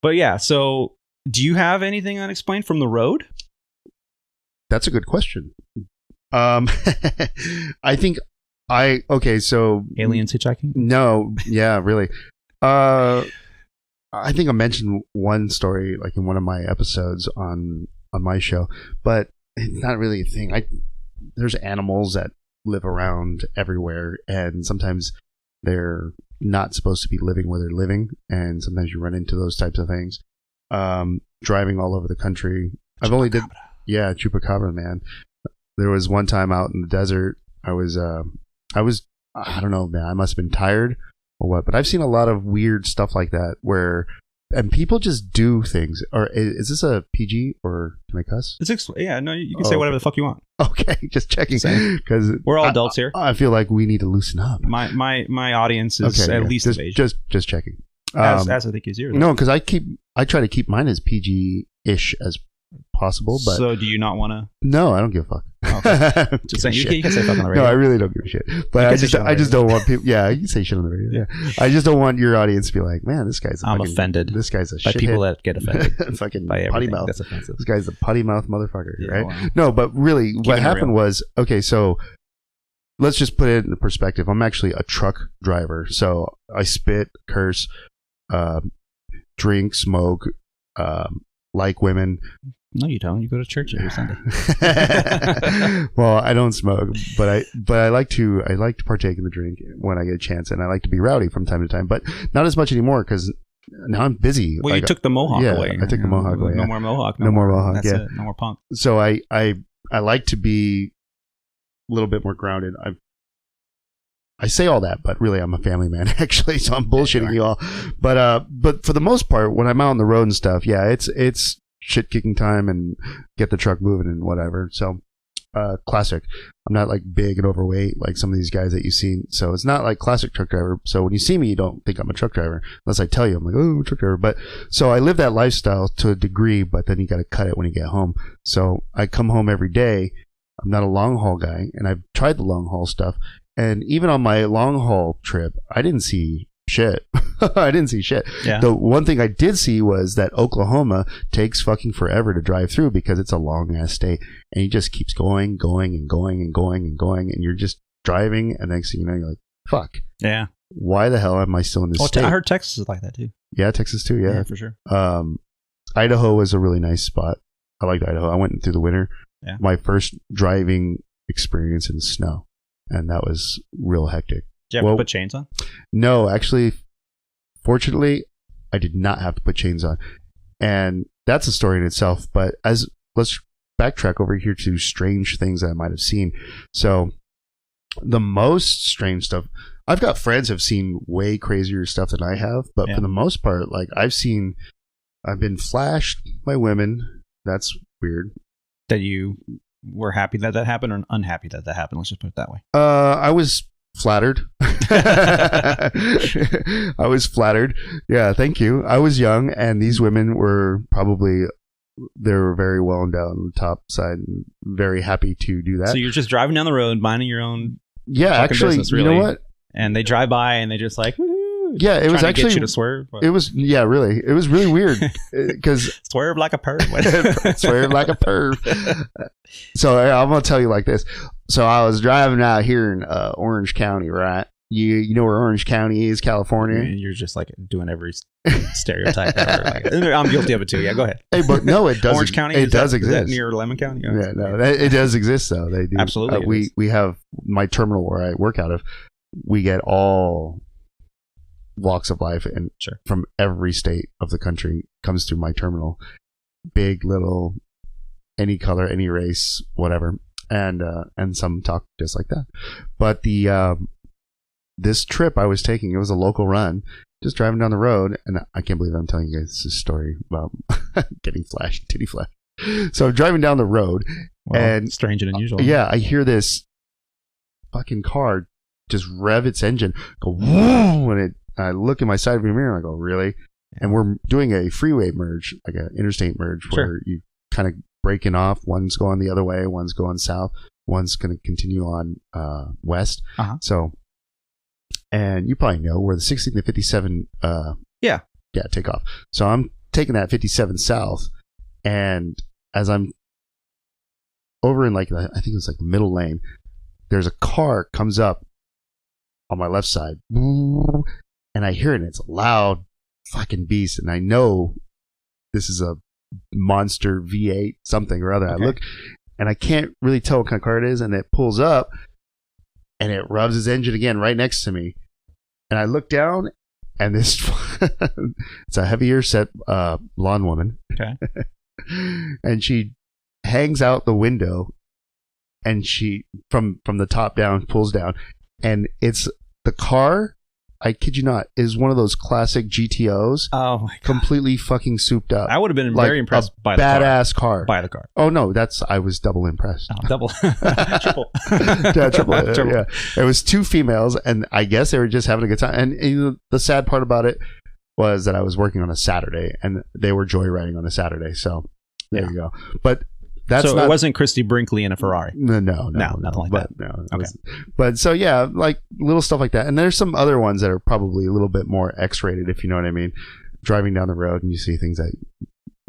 A: But yeah, so do you have anything unexplained from the road?
B: That's a good question. I think so
A: aliens hitchhiking?
B: No, yeah, really. I think I mentioned one story like in one of my episodes on my show, but it's not really a thing. There's animals that live around everywhere, and sometimes they're not supposed to be living where they're living, and sometimes you run into those types of things. Driving all over the country. Chupacabra, man. There was one time out in the desert. I was I don't know, man. I must have been tired or what, but I've seen a lot of weird stuff like that and people just do things. Or is this a PG or can I cuss?
A: You can say whatever the fuck you want.
B: Okay, just checking because
A: we're all adults here.
B: I feel like we need to loosen up.
A: My audience is at least of age.
B: Just checking.
A: As I think is yours.
B: No, because I try to keep mine as PG-ish as possible. But
A: so do you not want to?
B: No, I don't give a fuck.
A: Okay. Just saying, you can say fuck on the radio.
B: No, I really don't give a shit. But I just don't want people. Yeah, you can say shit on the radio. Yeah, I just don't want your audience to be like, man, this guy's.
A: I'm offended.
B: This guy's a
A: by
B: shithead.
A: People that get offended.
B: Fucking
A: by
B: potty mouth.
A: That's offensive.
B: This guy's a potty mouth motherfucker, right?
A: Wow.
B: No, but really, what happened was so. Let's just put it in perspective. I'm actually a truck driver, so I spit, curse, drink, smoke, like women.
A: No, you don't. You go to church every Sunday.
B: Well, I don't smoke, but I like to partake in the drink when I get a chance, and I like to be rowdy from time to time, but not as much anymore because now I'm busy.
A: Well, you took the mohawk away.
B: I took the mohawk away.
A: No more mohawk.
B: No more mohawk.
A: That's it. No more punk.
B: So I like to be a little bit more grounded. I say all that, but really I'm a family man actually, so I'm bullshitting you all. But for the most part, when I'm out on the road and stuff, yeah, it's shit kicking time and get the truck moving and whatever. So classic. I'm not like big and overweight like some of these guys that you've seen. So it's not like classic truck driver. So when you see me, you don't think I'm a truck driver unless I tell you. I'm like, oh, I'm a truck driver. But so I live that lifestyle to a degree, but then you got to cut it when you get home. So I come home every day. I'm not a long haul guy, and I've tried the long haul stuff. And even on my long haul trip, I didn't see shit. I didn't see shit.
A: Yeah.
B: The one thing I did see was that Oklahoma takes fucking forever to drive through because it's a long ass state, and he just keeps going, and you're just driving, and next thing you know, you're like, fuck.
A: Yeah.
B: Why the hell am I still in this state?
A: I heard Texas is like that too.
B: Yeah, Texas too. Yeah,
A: for sure.
B: Idaho was a really nice spot. I liked Idaho. I went through the winter.
A: Yeah.
B: My first driving experience in the snow, and that was real hectic.
A: Did you have to put chains on?
B: No, actually, fortunately, I did not have to put chains on. And that's a story in itself. But let's backtrack over here to strange things that I might have seen. So the most strange stuff, I've got friends who have seen way crazier stuff than I have. But for the most part, like I've been flashed by women. That's weird.
A: That you were happy that happened or unhappy that happened? Let's just put it that way.
B: I was flattered. I was flattered. Yeah, thank you. I was young, and these women were they were very well endowed on the top side and very happy to do that.
A: So you're just driving down the road, minding your own
B: actually,
A: business, really.
B: You know what?
A: And they drive by and they just like, woo-hoo,
B: yeah, it was actually
A: to get you to swerve.
B: It was, yeah, really. It was really weird because
A: swerve like a perv.
B: Swerve like a perv. So I'm gonna tell you like this. So I was driving out here in Orange County, right? You know where Orange County is, California?
A: You're just like doing every stereotype ever. Like, I'm guilty of it too. Yeah, go ahead.
B: Hey, but no, it does.
A: Orange County.
B: It does exist.
A: Is that near Lemon County?
B: Yeah, no, it does exist though. They do.
A: Absolutely.
B: We have my terminal where I work out of. We get all walks of life and from every state of the country comes through my terminal. Big, little, any color, any race, whatever, and some talk just like that. But this trip I was taking, it was a local run, just driving down the road, and I can't believe I'm telling you guys this story about getting flashed, titty flash. So I'm driving down the road, and
A: strange and unusual.
B: Yeah, I hear this fucking car just rev its engine, go whoa, and I look in my side view mirror, and I go, really? And we're doing a freeway merge, like an interstate merge, where you kind of breaking off. One's going the other way, one's going south, one's going to continue on west. So, and you probably know where the 60 and the 57 take off. So I'm taking that 57 south, and as I'm over in like I think it was like the middle lane, there's a car comes up on my left side, and I hear it, and it's a loud fucking beast, and I know this is a monster V8 something or other. I look, and I can't really tell what kind of car it is, and it pulls up, and it revs its engine again right next to me, and I look down, and this it's a heavier set blonde woman, and she hangs out the window, and she from the top down pulls down, and it's the car, I kid you not, is one of those classic GTOs.
A: Oh my God.
B: Completely fucking souped up.
A: I would have been very impressed by the
B: badass car.
A: By the car.
B: Oh no, I was double impressed.
A: Oh, double. Triple.
B: Yeah, triple. Yeah. It was two females, and I guess they were just having a good time. And the sad part about it was that I was working on a Saturday, and they were joyriding on a Saturday. So there you go. But so it wasn't
A: Christy Brinkley in a Ferrari.
B: No,
A: nothing like that.
B: No, but so yeah, like little stuff like that. And there's some other ones that are probably a little bit more X-rated, if you know what I mean. Driving down the road and you see things that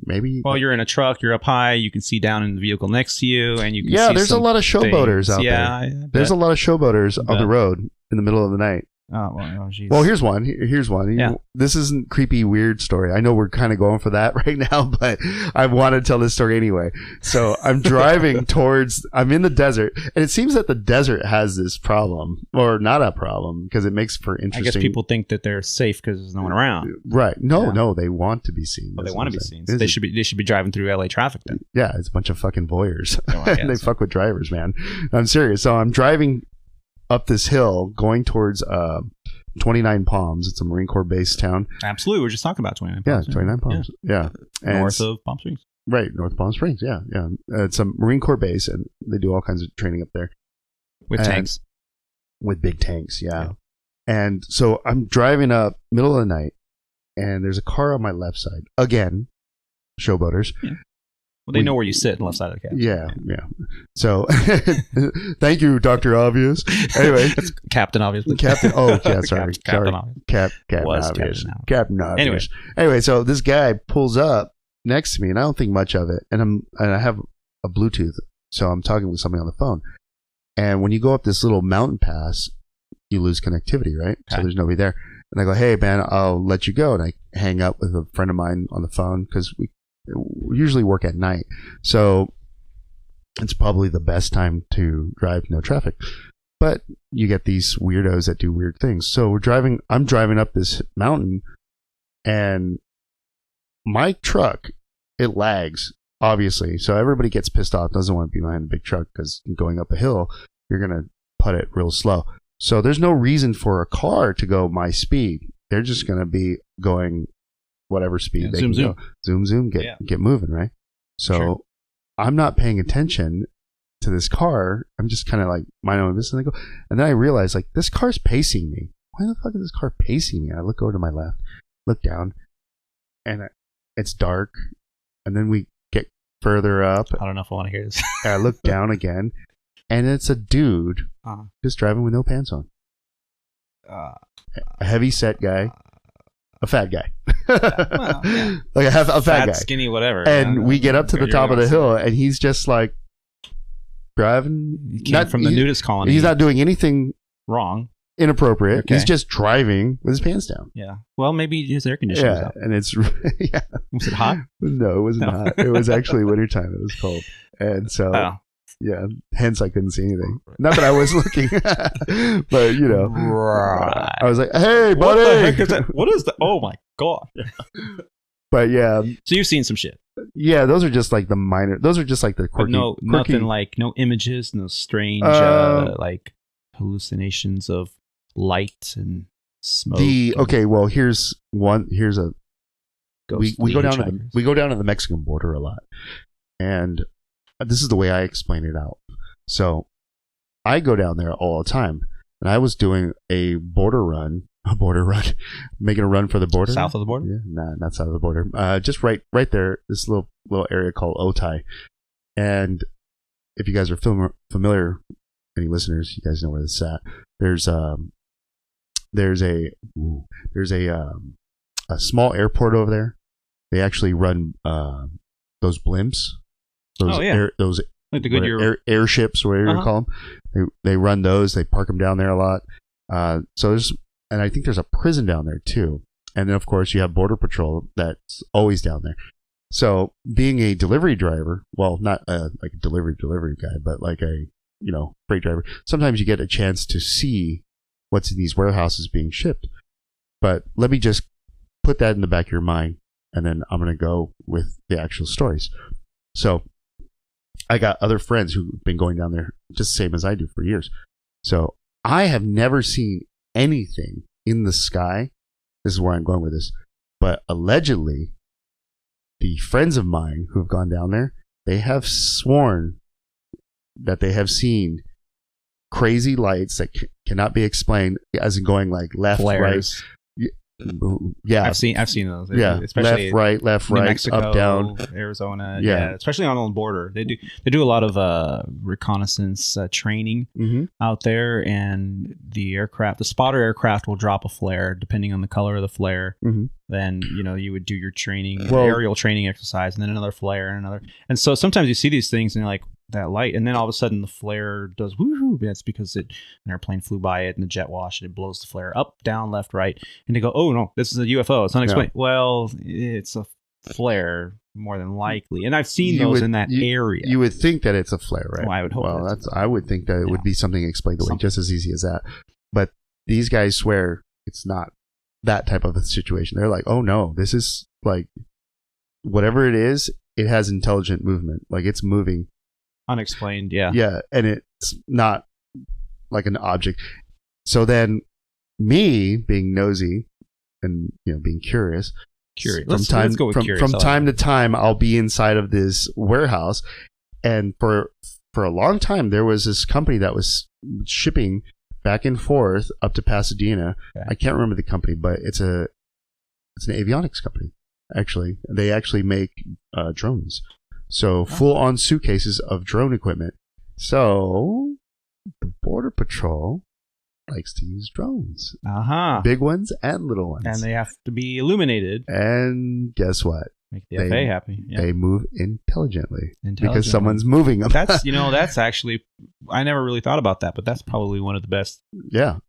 B: maybe.
A: Well, you're in a truck, you're up high, you can see down in the vehicle next to you, and you can.
B: Yeah, there's a lot of showboaters out there. There's a lot of showboaters on the road in the middle of the night.
A: Oh, geez.
B: Well, here's one. Yeah. This isn't creepy, weird story. I know we're kind of going for that right now, but I want to tell this story anyway. So I'm driving I'm in the desert, and it seems that the desert has this problem, or not a problem, because it makes for interesting.
A: I guess people think that they're safe because there's no one around.
B: Right. No, they want to be seen.
A: Well, they want to be seen. So they should be driving through LA traffic then.
B: Yeah, it's a bunch of fucking voyeurs. They fuck with drivers, man. I'm serious. So I'm driving up this hill going towards 29 Palms. It's a Marine Corps base town.
A: Absolutely. We're just talking about 29 Palms.
B: Yeah, 29 Palms. Yeah.
A: North of Palm Springs.
B: Right, North Palm Springs. Yeah. It's a Marine Corps base, and they do all kinds of training up there
A: with tanks.
B: With big tanks, yeah. And so I'm driving up middle of the night, and there's a car on my left side. Again, showboaters.
A: Yeah. Well, they know where you sit on the left side of the cab.
B: Yeah. So, thank you, Dr. Obvious. Anyway.
A: That's Captain Obvious.
B: Captain, oh, yeah, sorry.
A: Captain Obvious.
B: Captain Obvious. Anyway, so this guy pulls up next to me, and I don't think much of it. And I have a Bluetooth, so I'm talking with somebody on the phone. And when you go up this little mountain pass, you lose connectivity, right? Okay. So there's nobody there. And I go, hey, man, I'll let you go. And I hang up with a friend of mine on the phone because we usually work at night. So it's probably the best time to drive, no traffic. But you get these weirdos that do weird things. So I'm driving up this mountain, and my truck, it lags, obviously. So everybody gets pissed off, doesn't want to be behind a big truck because going up a hill, you're going to put it real slow. So there's no reason for a car to go my speed. They're just going to be going whatever speed they can go. Zoom, get moving, right? So I'm not paying attention to this car. I'm just kind of like minding my business, and then I realize, like, this car's pacing me. Why the fuck is this car pacing me? I look over to my left, look down, and it's dark. And then we get further up.
A: I don't know if I want to hear this.
B: I look down again, and it's a dude just driving with no pants on. A heavy set guy. A fat guy.
A: Well, yeah.
B: Like a fat guy.
A: Skinny, whatever.
B: And we get up to the top of the hill, and he's just like driving.
A: He came from the nudist colony.
B: He's not doing anything
A: wrong,
B: inappropriate. Okay. He's just driving with his pants down.
A: Yeah. Well, maybe his air conditioning was out.
B: And it's
A: Was it hot?
B: No, it wasn't hot. It was actually wintertime. It was cold, and so yeah. Hence, I couldn't see anything. Not that I was looking, but
A: right.
B: I was like, "Hey, buddy,
A: what the heck is that? What is that? Oh my god!"
B: But yeah.
A: So you've seen some shit.
B: Yeah, those are just like the minor. Those are just like the quirky.
A: But nothing like no images, no strange like hallucinations of light and smoke.
B: Well, here's a. We go down to the Mexican border a lot, and this is the way I explain it out. So I go down there all the time, and I was doing a border run, making a run for the border.
A: South of the border?
B: Yeah, nah, not south of the border. Just right there, this little area called Otay. And if you guys are familiar, any listeners, you guys know where this is at. There's a small airport over there. They actually run those blimps. Those
A: like the Goodyear
B: airships, or whatever you call them. They run those. They park them down there a lot. And I think there's a prison down there too. And then of course you have Border Patrol that's always down there. So being a delivery driver, well, not like a delivery guy, but like a freight driver. Sometimes you get a chance to see what's in these warehouses being shipped. But let me just put that in the back of your mind, and then I'm going to go with the actual stories. So I got other friends who've been going down there just the same as I do for years. So I have never seen anything in the sky. This is where I'm going with this. But allegedly, the friends of mine who have gone down there, they have sworn that they have seen crazy lights that cannot be explained, as in going like left,
A: flares.
B: Right. Yeah,
A: I've seen those.
B: Yeah,
A: especially
B: left, right,
A: Mexico,
B: up, down,
A: Arizona. Yeah, especially on the border. They do a lot of reconnaissance training out there, and the spotter aircraft will drop a flare depending on the color of the flare. Then you would do your training, aerial training exercise, and then another flare and another. And so sometimes you see these things and you're like, that light, and then all of a sudden the flare does woohoo. That's because an airplane flew by it and the jet wash, and it blows the flare up, down, left, right, and they go, oh no, this is a UFO. It's unexplained. Yeah. Well, it's a flare more than likely, and I've seen those in that area.
B: You would think that it's a flare, right?
A: Well, I would hope.
B: Well, I would think that it would be something explained away just as easy as that. But these guys swear it's not that type of a situation. They're like, oh no, this is like whatever it is. It has intelligent movement, like it's moving.
A: Unexplained, yeah.
B: Yeah, and it's not like an object. So then me being nosy and being curious,
A: Curious.
B: From
A: Let's go with curious.
B: From time to time, I'll be inside of this warehouse, and for a long time, there was this company that was shipping back and forth up to Pasadena.
A: Okay.
B: I can't remember the company, but it's an avionics company. Actually, they actually make drones. So full on suitcases of drone equipment. So the Border Patrol likes to use drones. Big ones and little ones.
A: And they have to be illuminated.
B: And guess what?
A: Make the FAA happy. Yeah.
B: They move intelligently because someone's moving them.
A: That's actually, I never really thought about that, but that's probably one of the best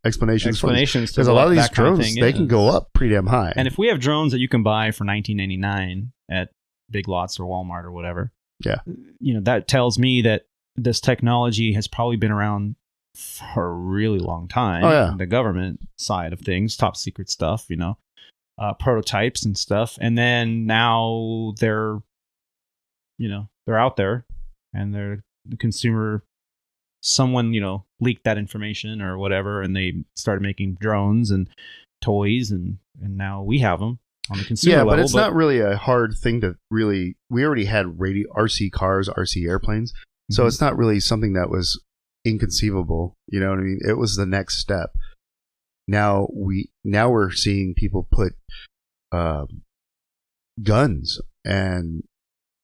B: explanations.
A: Because
B: a lot of these drones, they can go up pretty damn high.
A: And if we have drones that you can buy for $19.99 at Big Lots or Walmart or whatever, that tells me that this technology has probably been around for a really long time.
B: Oh, yeah.
A: The government side of things, top secret stuff, prototypes and stuff, and then now they're out there, and they're the consumer. Someone leaked that information or whatever, and they started making drones and toys, and now we have them on the consumer level.
B: But it's not really a hard thing to really. We already had RC cars, RC airplanes, so it's not really something that was inconceivable. You know what I mean? It was the next step. Now we're seeing people put guns and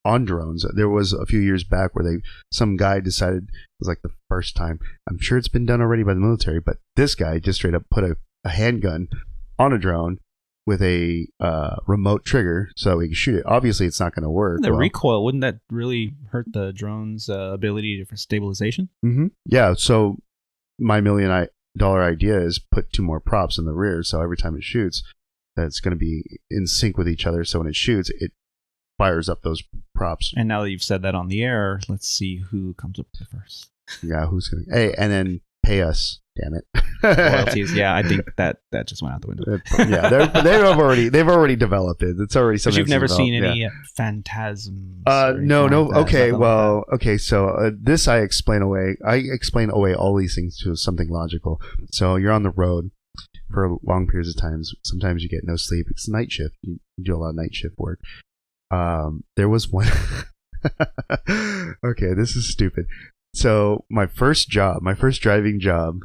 B: on drones. There was a few years back where some guy decided, it was like the first time. I'm sure it's been done already by the military, but this guy just straight up put a handgun on a drone with a remote trigger so he can shoot it. Obviously, it's not going to work.
A: The recoil, wouldn't that really hurt the drone's ability for stabilization?
B: Mm-hmm. Yeah. So my $1 million idea is put 2 more props in the rear, so every time it shoots, that's going to be in sync with each other. So when it shoots, it fires up those props.
A: And now that you've said that on the air, let's see who comes up with it first.
B: Yeah, who's going to? Hey, and then pay us. Damn it.
A: Royalties. Yeah, I think that just went out the window.
B: They've already developed it. It's already something.
A: But you've never seen any phantasms.
B: No. Okay, well, okay. So this I explain away. I explain away all these things to something logical. So you're on the road for long periods of times. Sometimes you get no sleep. It's night shift. You do a lot of night shift work. There was one. Okay, this is stupid. So my first driving job,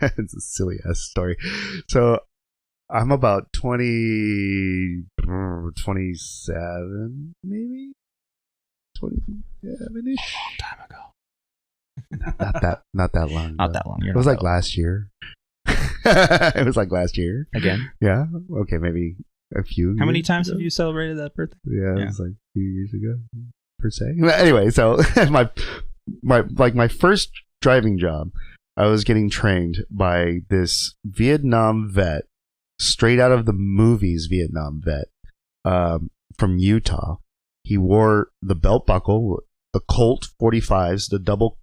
B: it's a silly ass story. So I'm about 27, maybe 27-ish.
A: Long time ago.
B: Not that long.
A: Not that long.
B: It was like last year. It was like last year.
A: Again?
B: Yeah. Okay, maybe a few.
A: How many times have you celebrated that birthday?
B: Yeah, it was like a few years ago, per se. Anyway, so my first driving job, I was getting trained by this Vietnam vet, straight out of the movies Vietnam vet, from Utah. He wore the belt buckle, the Colt 45s, the double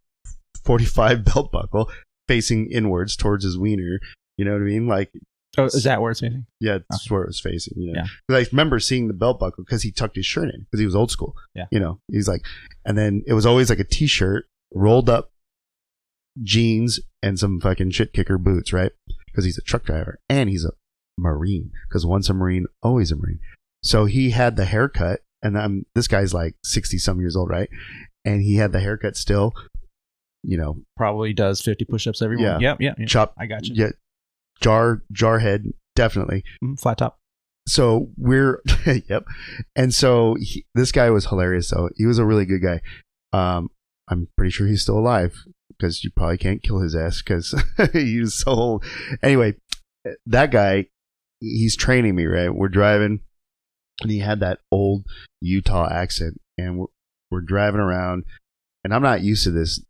B: 45 belt buckle, facing inwards towards his wiener. You know what I mean? Like,
A: oh, is that where it's facing?
B: Yeah, that's where it was facing.
A: Yeah.
B: I remember seeing the belt buckle because he tucked his shirt in because he was old school.
A: Yeah.
B: He's like, and then it was always like a t-shirt, rolled up jeans, and some fucking shit kicker boots, right? Because he's a truck driver and he's a Marine. Because once a Marine, always a Marine. So he had the haircut, and this guy's like 60 some years old, right? And he had the haircut still.
A: Probably does 50 push-ups every morning. Yeah.
B: Chop.
A: I got you.
B: Yeah. Jar head, definitely.
A: Flat top.
B: So we're yep. And so this guy was hilarious. So he was a really good guy. I'm pretty sure he's still alive because you probably can't kill his ass because he was so old. Anyway, that guy, he's training me, right? We're driving, and he had that old Utah accent, and we're driving around, and I'm not used to this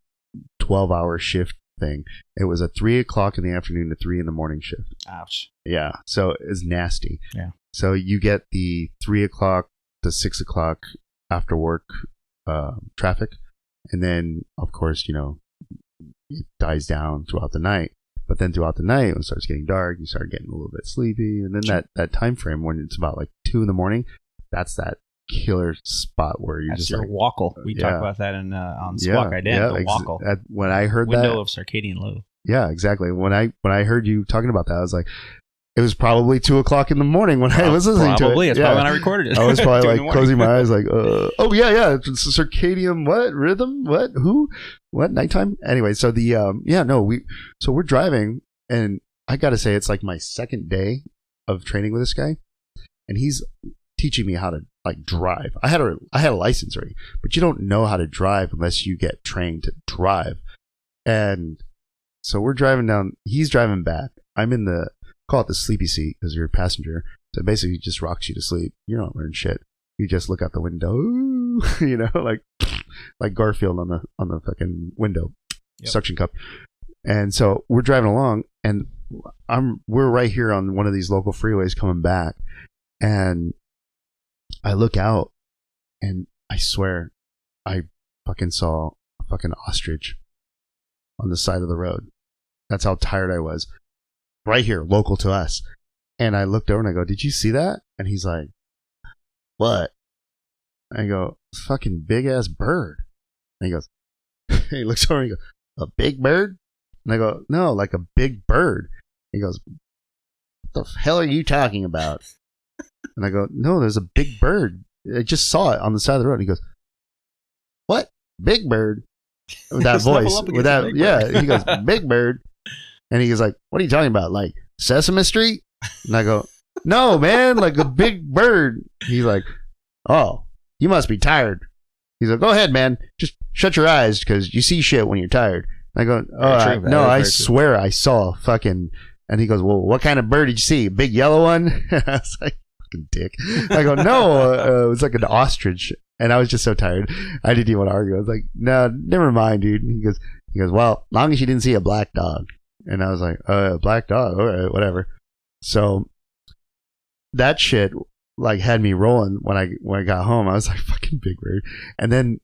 B: 12-hour shift thing. It was a 3 o'clock in the afternoon to 3 in the morning shift.
A: Ouch.
B: Yeah. So it's nasty.
A: Yeah.
B: So you get the 3 o'clock to 6 o'clock after work traffic. And then, of course, it dies down throughout the night. But then throughout the night, when it starts getting dark, you start getting a little bit sleepy. And then that time frame when it's about like 2 in the morning, that's that killer spot where you're just
A: your
B: like
A: wackle. We talk about that on Squawk Ident, the wackle.
B: When I heard
A: window of circadian low.
B: Yeah, exactly. When I heard you talking about that, I was like, It was probably 2:00 in the morning when I was listening to it.
A: Probably. It's probably when I recorded it.
B: I was probably like closing my eyes like, oh, yeah. It's a circadian what? Rhythm? What? Who? What? Nighttime? Anyway, so so we're driving, and I got to say, it's like my second day of training with this guy, and he's teaching me how to like drive. I had a license already, but you don't know how to drive unless you get trained to drive. And so we're driving down, he's driving back. I'm in call it the sleepy seat because you're a passenger. So it basically just rocks you to sleep. You don't learn shit. You just look out the window, you know, like Garfield on the fucking window, suction cup. And so we're driving along, and we're right here on one of these local freeways coming back, and I look out, and I swear, I fucking saw a fucking ostrich on the side of the road. That's how tired I was. Right here, local to us. And I looked over and I go, "Did you see that?" And he's like, "What?" I go, "Fucking big ass bird." And he goes, he looks over and he goes, "A big bird?" And I go, "No, like a big bird." He goes, "What the hell are you talking about?" And I go, "No, there's a big bird. I just saw it on the side of the road." And he goes, "What? Big bird?" With that voice. With that, yeah. He goes, "Big bird." And he was like, "What are you talking about? Like Sesame Street?" And I go, "No, man, like a big bird." He's like, "Oh, you must be tired." He's like, "Go ahead, man. Just shut your eyes because you see shit when you're tired." And I go, "Oh, no, I swear I saw a fucking..." And he goes, "Well, what kind of bird did you see? A big yellow one?" I was like, "Fucking dick." I go, "No, it was like an ostrich." And I was just so tired. I didn't even want to argue. I was like, "No, never mind, dude." And he goes, "Well, long as you didn't see a black dog." And I was like, "Black dog, all right, whatever." So that shit like had me rolling when I got home. I was like, "Fucking big bird." And then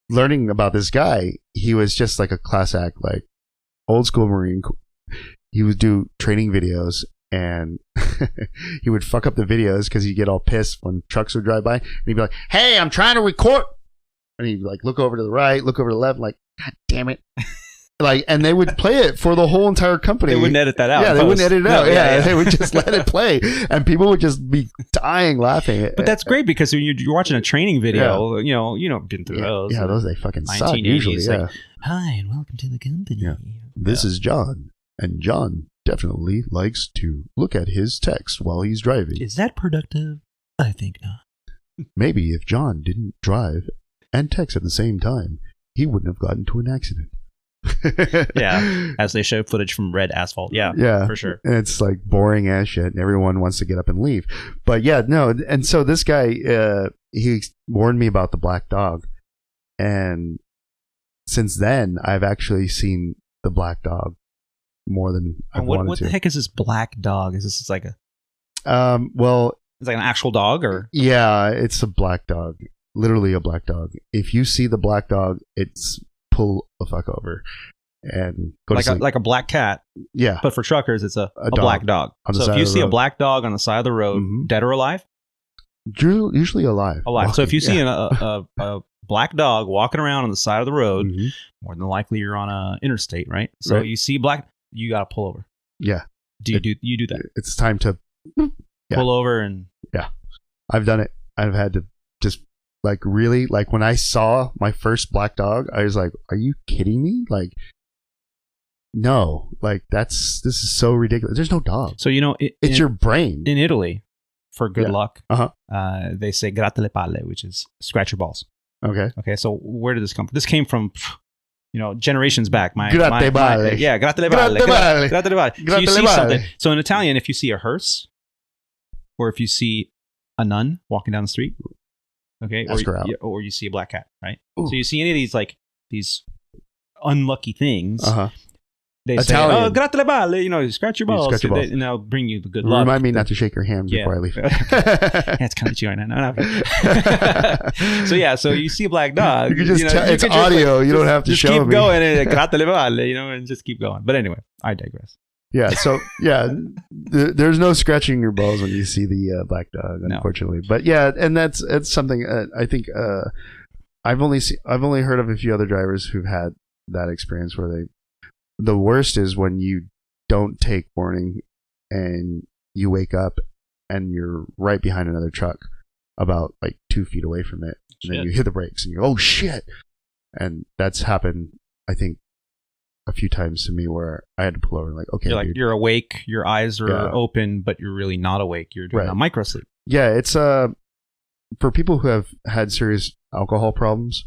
B: learning about this guy, he was just like a class act, like old school Marine. He would do training videos, and he would fuck up the videos because he'd get all pissed when trucks would drive by, and he'd be like, "Hey, I'm trying to record," and he'd like look over to the right, look over to the left, like, "God damn it." Like, and they would play it for the whole entire company.
A: They wouldn't edit that out.
B: Yeah, they wouldn't edit it out. Yeah, they would just let it play, and people would just be dying laughing.
A: But that's great because when you're watching a training video, you know, been through those.
B: Yeah, those they fucking suck usually. Yeah.
A: Like, "Hi, and welcome to the company."
B: Yeah. This is John, and John definitely likes to look at his text while he's driving.
A: Is that productive? I think not.
B: Maybe if John didn't drive and text at the same time, he wouldn't have gotten into an accident.
A: Yeah, as they show footage from red asphalt. Yeah, for sure.
B: And it's like boring ass shit, and everyone wants to get up and leave. But yeah, no. And so this guy, he warned me about the black dog, and since then, I've actually seen the black dog more than I've wanted to.
A: What the heck is this black dog? Is this like a?
B: Well,
A: it's like an actual dog, or?
B: Yeah, it's a black dog. Literally a black dog. If you see the black dog, it's pull the fuck over and go to sleep.
A: Like a black cat.
B: Yeah.
A: But for truckers, it's a black dog. So if you see a black dog on the side of the road, dead or alive?
B: Usually alive.
A: Alive. So if you see a black dog walking around on the side of the road, more than likely you're on a interstate, right? So you see black, you got to pull over.
B: Yeah.
A: Do you do that?
B: It's time to
A: pull over and...
B: Yeah. I've done it. I've had to just like really, like when I saw my first black dog, I was like, "Are you kidding me?" Like, no, like this is so ridiculous. There's no dog.
A: So, you know,
B: it's your brain.
A: In Italy, for good luck, they say gratte le palle, which is scratch your balls. Okay. So where did this come from? This came from, you know, generations back.
B: Gratte balle.
A: Yeah, gratte le balle. Gratte le balle. So you see something. So in Italian, if you see a hearse, or if you see a nun walking down the street, okay, or you see a black cat, right? Ooh. So you see any of these like these unlucky things. They Italian. Say, "Oh, gratte le balle," you know, scratch your balls, and they'll bring you the good luck.
B: Remind me not to shake your hand before I leave.
A: That's kind of chewy. No. So you see a black dog.
B: You can just it's audio. You don't have to show me.
A: Keep going and gratte le balle, you know, and just keep going. But anyway, I digress.
B: Yeah. So there's no scratching your balls when you see the black dog, unfortunately. No. But yeah, and it's something I think I've only heard of a few other drivers who've had that experience where the worst is when you don't take warning and you wake up and you're right behind another truck about like 2 feet away from it. And then you hit the brakes and you're, oh shit. And that's happened, I think, a few times to me where I had to pull over and like, okay,
A: you're awake, your eyes are open, but you're really not awake. You're doing a micro sleep.
B: Yeah, it's for people who have had serious alcohol problems,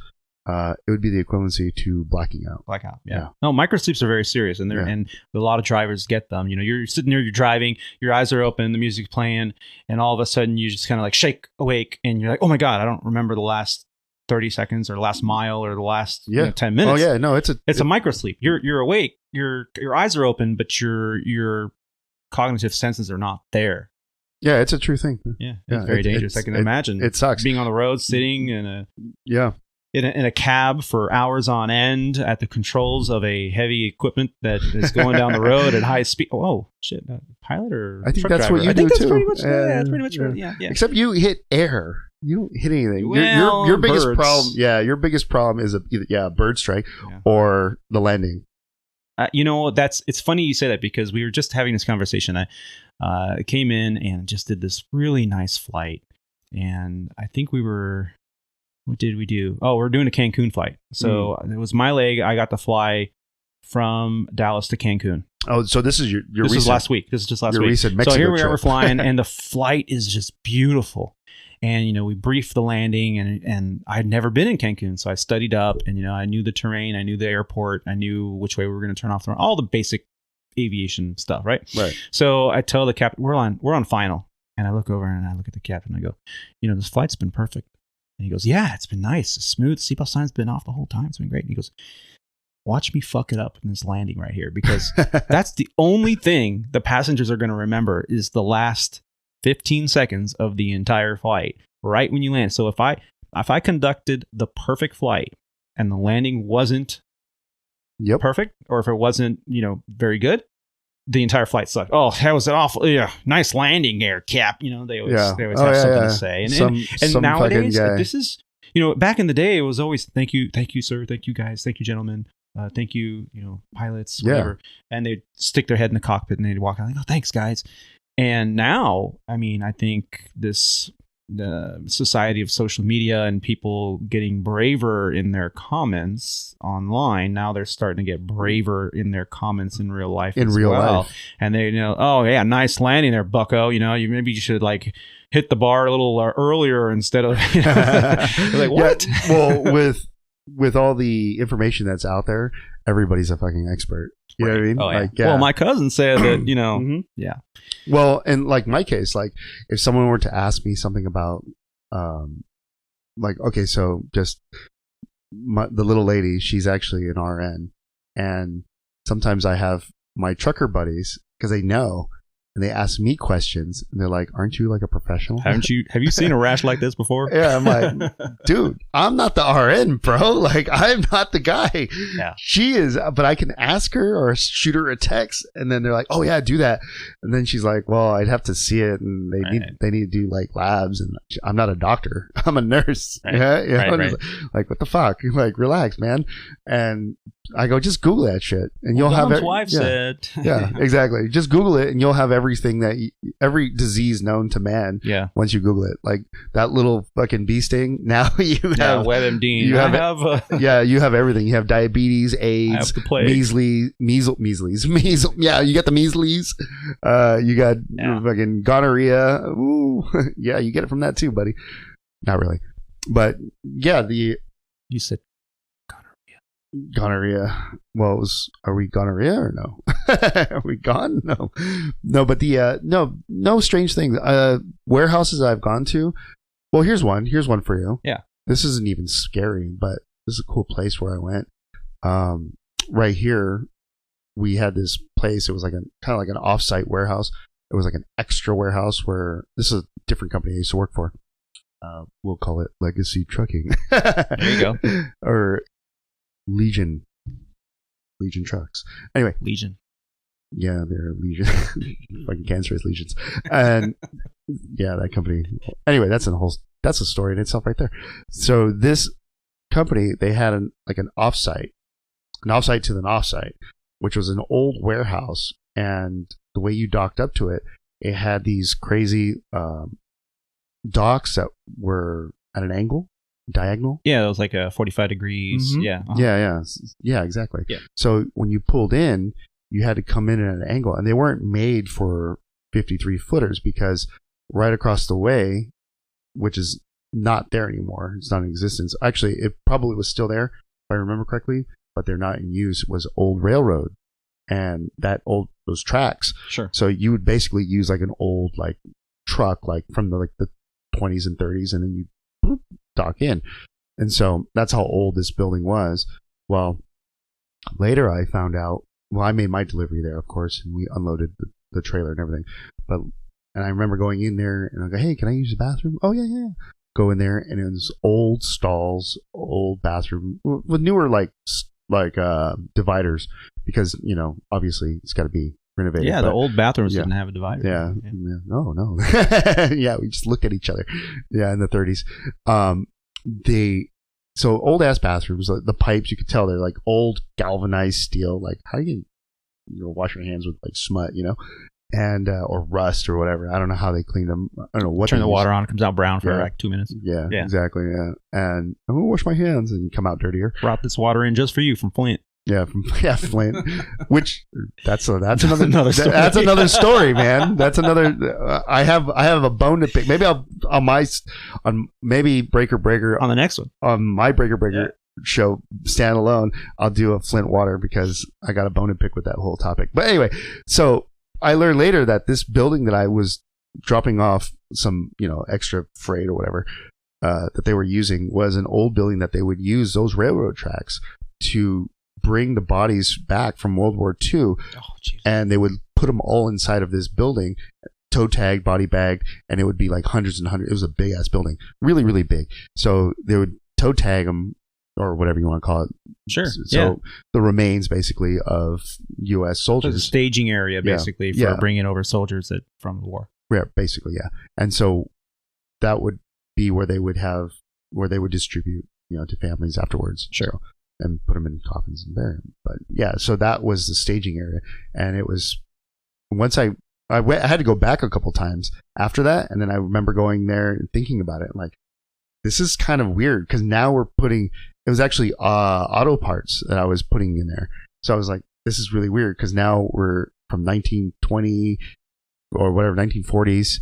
B: it would be the equivalency to blacking out.
A: Blackout, yeah. No, micro sleeps are very serious, and and a lot of drivers get them. You know, you're sitting there, you're driving, your eyes are open, the music's playing, and all of a sudden you just kind of like shake awake, and you're like, oh my god, I don't remember the last 30 seconds or last mile or the last 10 minutes.
B: Oh yeah, no, it's
A: a micro sleep. You're awake, your eyes are open, but your cognitive senses are not there.
B: Yeah, it's a true thing.
A: Yeah, it's very dangerous. I can imagine.
B: It sucks
A: being on the road, sitting in a cab for hours on end at the controls of a heavy equipment that is going down the road at high speed. Oh shit! Pilot or
B: I think
A: truck
B: that's
A: driver?
B: what you
A: I
B: do
A: think
B: too.
A: That's pretty much, that's pretty much right. Yeah.
B: Except you hit air. You don't hit anything.
A: Well,
B: your biggest
A: birds.
B: problem. Yeah, your biggest problem is a bird strike or the landing.
A: It's funny you say that because we were just having this conversation. I came in and just did this really nice flight, and I think what did we do? Oh, we're doing a Cancun flight. So it was my leg. I got to fly from Dallas to Cancun.
B: Oh, so this is your
A: this
B: recent,
A: was last week. This is just last
B: your
A: week.
B: Recent Mexico
A: so here we
B: trip.
A: are, we're flying, and the flight is just beautiful. And, we briefed the landing, and I'd never been in Cancun. So I studied up, and, I knew the terrain. I knew the airport. I knew which way we were going to turn off, all the basic aviation stuff, right?
B: Right.
A: So I tell the captain, we're on final. And I look over and I look at the captain and I go, this flight's been perfect. And he goes, yeah, it's been nice. It's smooth. The seatbelt sign's been off the whole time. It's been great. And he goes, watch me fuck it up in this landing right here, because that's the only thing the passengers are going to remember is the last 15 seconds of the entire flight, right when you land. So if I conducted the perfect flight and the landing wasn't perfect, or if it wasn't, very good, the entire flight sucked. Oh, that was an awful, nice landing there, Cap. They always have something to say. And nowadays, this is, back in the day, it was always thank you, sir, thank you guys, thank you, gentlemen. Thank you, pilots, whatever. And they'd stick their head in the cockpit and they'd walk out like, oh, thanks, guys. And now, I think the society of social media and people getting braver in their comments online, now they're starting to get braver in their comments in real life life. And they oh yeah, nice landing there, bucko. Maybe you should like hit the bar a little earlier instead of like what?
B: Yeah, well, with all the information that's out there, everybody's a fucking expert. You know what I mean?
A: Oh, yeah. Well, my cousin said that,
B: mm-hmm.
A: Yeah.
B: Well, and like my case, like if someone were to ask me something about, like, okay, so just the little lady, she's actually an RN. And sometimes I have my trucker buddies, because they know, and they ask me questions, and they're like, aren't you like a professional?
A: Have you seen a rash like this before?
B: Yeah, I'm like, dude, I'm not the RN, bro. Like, I'm not the guy.
A: Yeah.
B: She is, but I can ask her or shoot her a text, and then they're like, oh yeah, do that. And then she's like, well, I'd have to see it, and they need to do like labs, and I'm not a doctor. I'm a nurse.
A: Right.
B: Yeah,
A: Right.
B: Like, what the fuck? Like, relax, man. And I go, just Google that shit, and you'll have
A: it. Wife said.
B: Yeah, exactly. Just Google it, and you'll have everything every disease known to man.
A: Yeah.
B: Once you Google it, like that little fucking bee sting. Now you have
A: WebMD.
B: You have everything. You have diabetes, AIDS, measles. Yeah, you got the measles. You got fucking gonorrhea. Ooh, yeah, you get it from that too, buddy. Not really, but yeah, you
A: said
B: gonorrhea. Well, are we gonorrhea or no? Are we gone? No. But no strange things. Warehouses I've gone to. Well, here's one for you.
A: Yeah.
B: This isn't even scary, but this is a cool place where I went. Right here, we had this place. It was like kind of like an off-site warehouse. It was like an extra warehouse where this is a different company I used to work for. We'll call it Legacy Trucking.
A: There you go.
B: Or Legion trucks. Anyway,
A: Legion.
B: Yeah, they're Legion. Fucking cancerous legions. And yeah, that company. Anyway, that's a story in itself right there. So this company, they had an offsite to an offsite, which was an old warehouse, and the way you docked up to it, it had these crazy docks that were at an angle, diagonal.
A: Yeah, it was like 45 degrees.
B: Mm-hmm.
A: Yeah.
B: Yeah, exactly.
A: Yeah.
B: So when you pulled in, you had to come in at an angle, and they weren't made for 53 footers because right across the way, which is not there anymore, it's not in existence. Actually, it probably was still there if I remember correctly, but they're not in use. Was old railroad, and those tracks.
A: Sure.
B: So you would basically use like an old like truck, like from the 20s and 30s, and then you dock in. And so that's how old this building was. Well, later I found out. Well, I made my delivery there, of course, and we unloaded the trailer and everything. And I remember going in there and I go, "Hey, can I use the bathroom?" "Oh yeah." Go in there, and it was old stalls, old bathroom with newer dividers, because obviously it's got to be renovated.
A: Yeah,
B: but
A: the old bathrooms didn't have a divider.
B: Yeah. No. Yeah, we just looked at each other. Yeah, in the 30s. So old ass bathrooms, the pipes, you could tell they're like old galvanized steel. Like, how do you wash your hands with like smut, and or rust or whatever. I don't know how they clean them. I don't know what.
A: Turn the water on, it comes out brown for like 2 minutes.
B: Yeah, exactly. Yeah, and I'm gonna wash my hands, and you come out dirtier.
A: Brought this water in just for you from Flint.
B: Yeah, Flint. Which that's another
A: story.
B: That's another story, man. That's another. I have a bone to pick. Maybe I'll on maybe Breaker Breaker
A: on the next one
B: on my Breaker Breaker show standalone. I'll do a Flint water because I got a bone to pick with that whole topic. But anyway, so I learned later that this building that I was dropping off some extra freight or whatever that they were using was an old building that they would use those railroad tracks to bring the bodies back from World War II, and they would put them all inside of this building, toe tagged, body bagged, and it would be like hundreds and hundreds. It was a big ass building, really, really big. So they would toe tag them, or whatever you want to call it.
A: Sure.
B: So the remains basically of U.S. soldiers.
A: So the staging area basically for bringing over soldiers from the war.
B: Yeah, basically, yeah. And so that would be where they would distribute, to families afterwards.
A: Sure.
B: So, and put them in coffins and bury them. But yeah, so that was the staging area, and it was once I had to go back a couple times after that, and then I remember going there and thinking about it, and like, this is kind of weird because now we're putting. It was actually auto parts that I was putting in there, so I was like, this is really weird because now we're from 1920 or whatever 1940s,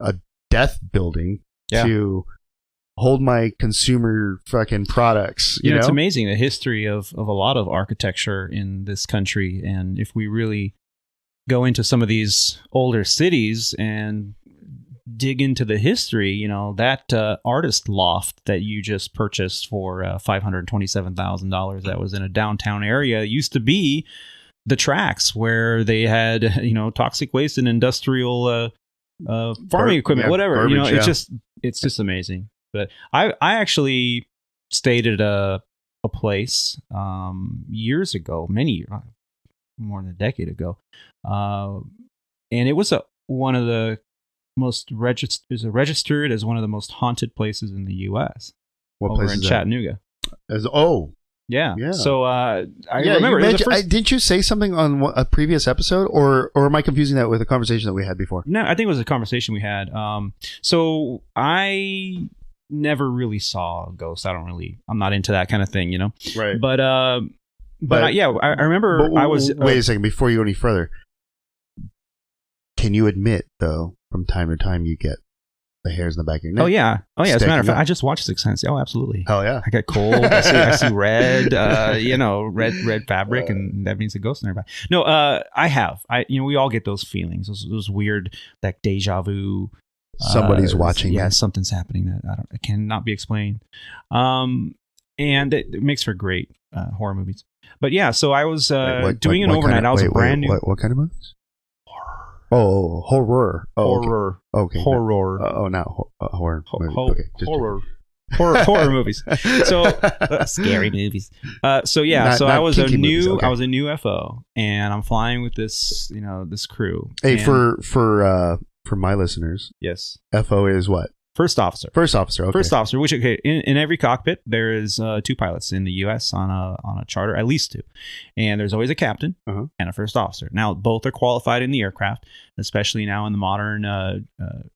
B: a death building to hold my consumer fucking products.
A: It's amazing the history of a lot of architecture in this country. And if we really go into some of these older cities and dig into the history, that artist loft that you just purchased for $527,000 that was in a downtown area used to be the tracks where they had, toxic waste and industrial farming equipment, whatever. Garbage, it's just amazing. But I actually stayed at a place years ago, more than a decade ago, and it was one of the most registered as one of the most haunted places in the U.S.
B: What place
A: in Chattanooga? Yeah. So I remember.
B: Didn't you say something on a previous episode, or am I confusing that with a conversation that we had before?
A: No, I think it was a conversation we had. So I never really saw a ghost. I'm not into that kind of thing,
B: Right.
A: But I remember I was.
B: Wait a second before you go any further. Can you admit though, from time to time, you get the hairs in the back of your neck?
A: Oh yeah. As a matter of fact, I just watched Sixth Sense. Oh, absolutely.
B: Oh yeah.
A: I get cold. I see red. Red fabric, and that means a ghost in everybody. No, I have. We all get those feelings. Those weird, that deja vu.
B: Somebody's watching.
A: Yeah, something's happening that it cannot be explained. And it makes for great horror movies. But yeah, so I was doing an overnight. I was a brand new.
B: What kind of movies? Oh, horror. Oh,
A: horror.
B: Okay.
A: Horror.
B: No, horror.
A: Okay. Horror movies. So scary movies. I was a new FO, and I'm flying with this, this crew.
B: Hey, for my listeners,
A: yes,
B: FO is what?
A: First officer.
B: First officer. Okay.
A: First officer. Which in every cockpit there is 2 pilots in the U.S. on a charter, at least 2, and there's always a captain and a first officer. Now both are qualified in the aircraft, especially now in the modern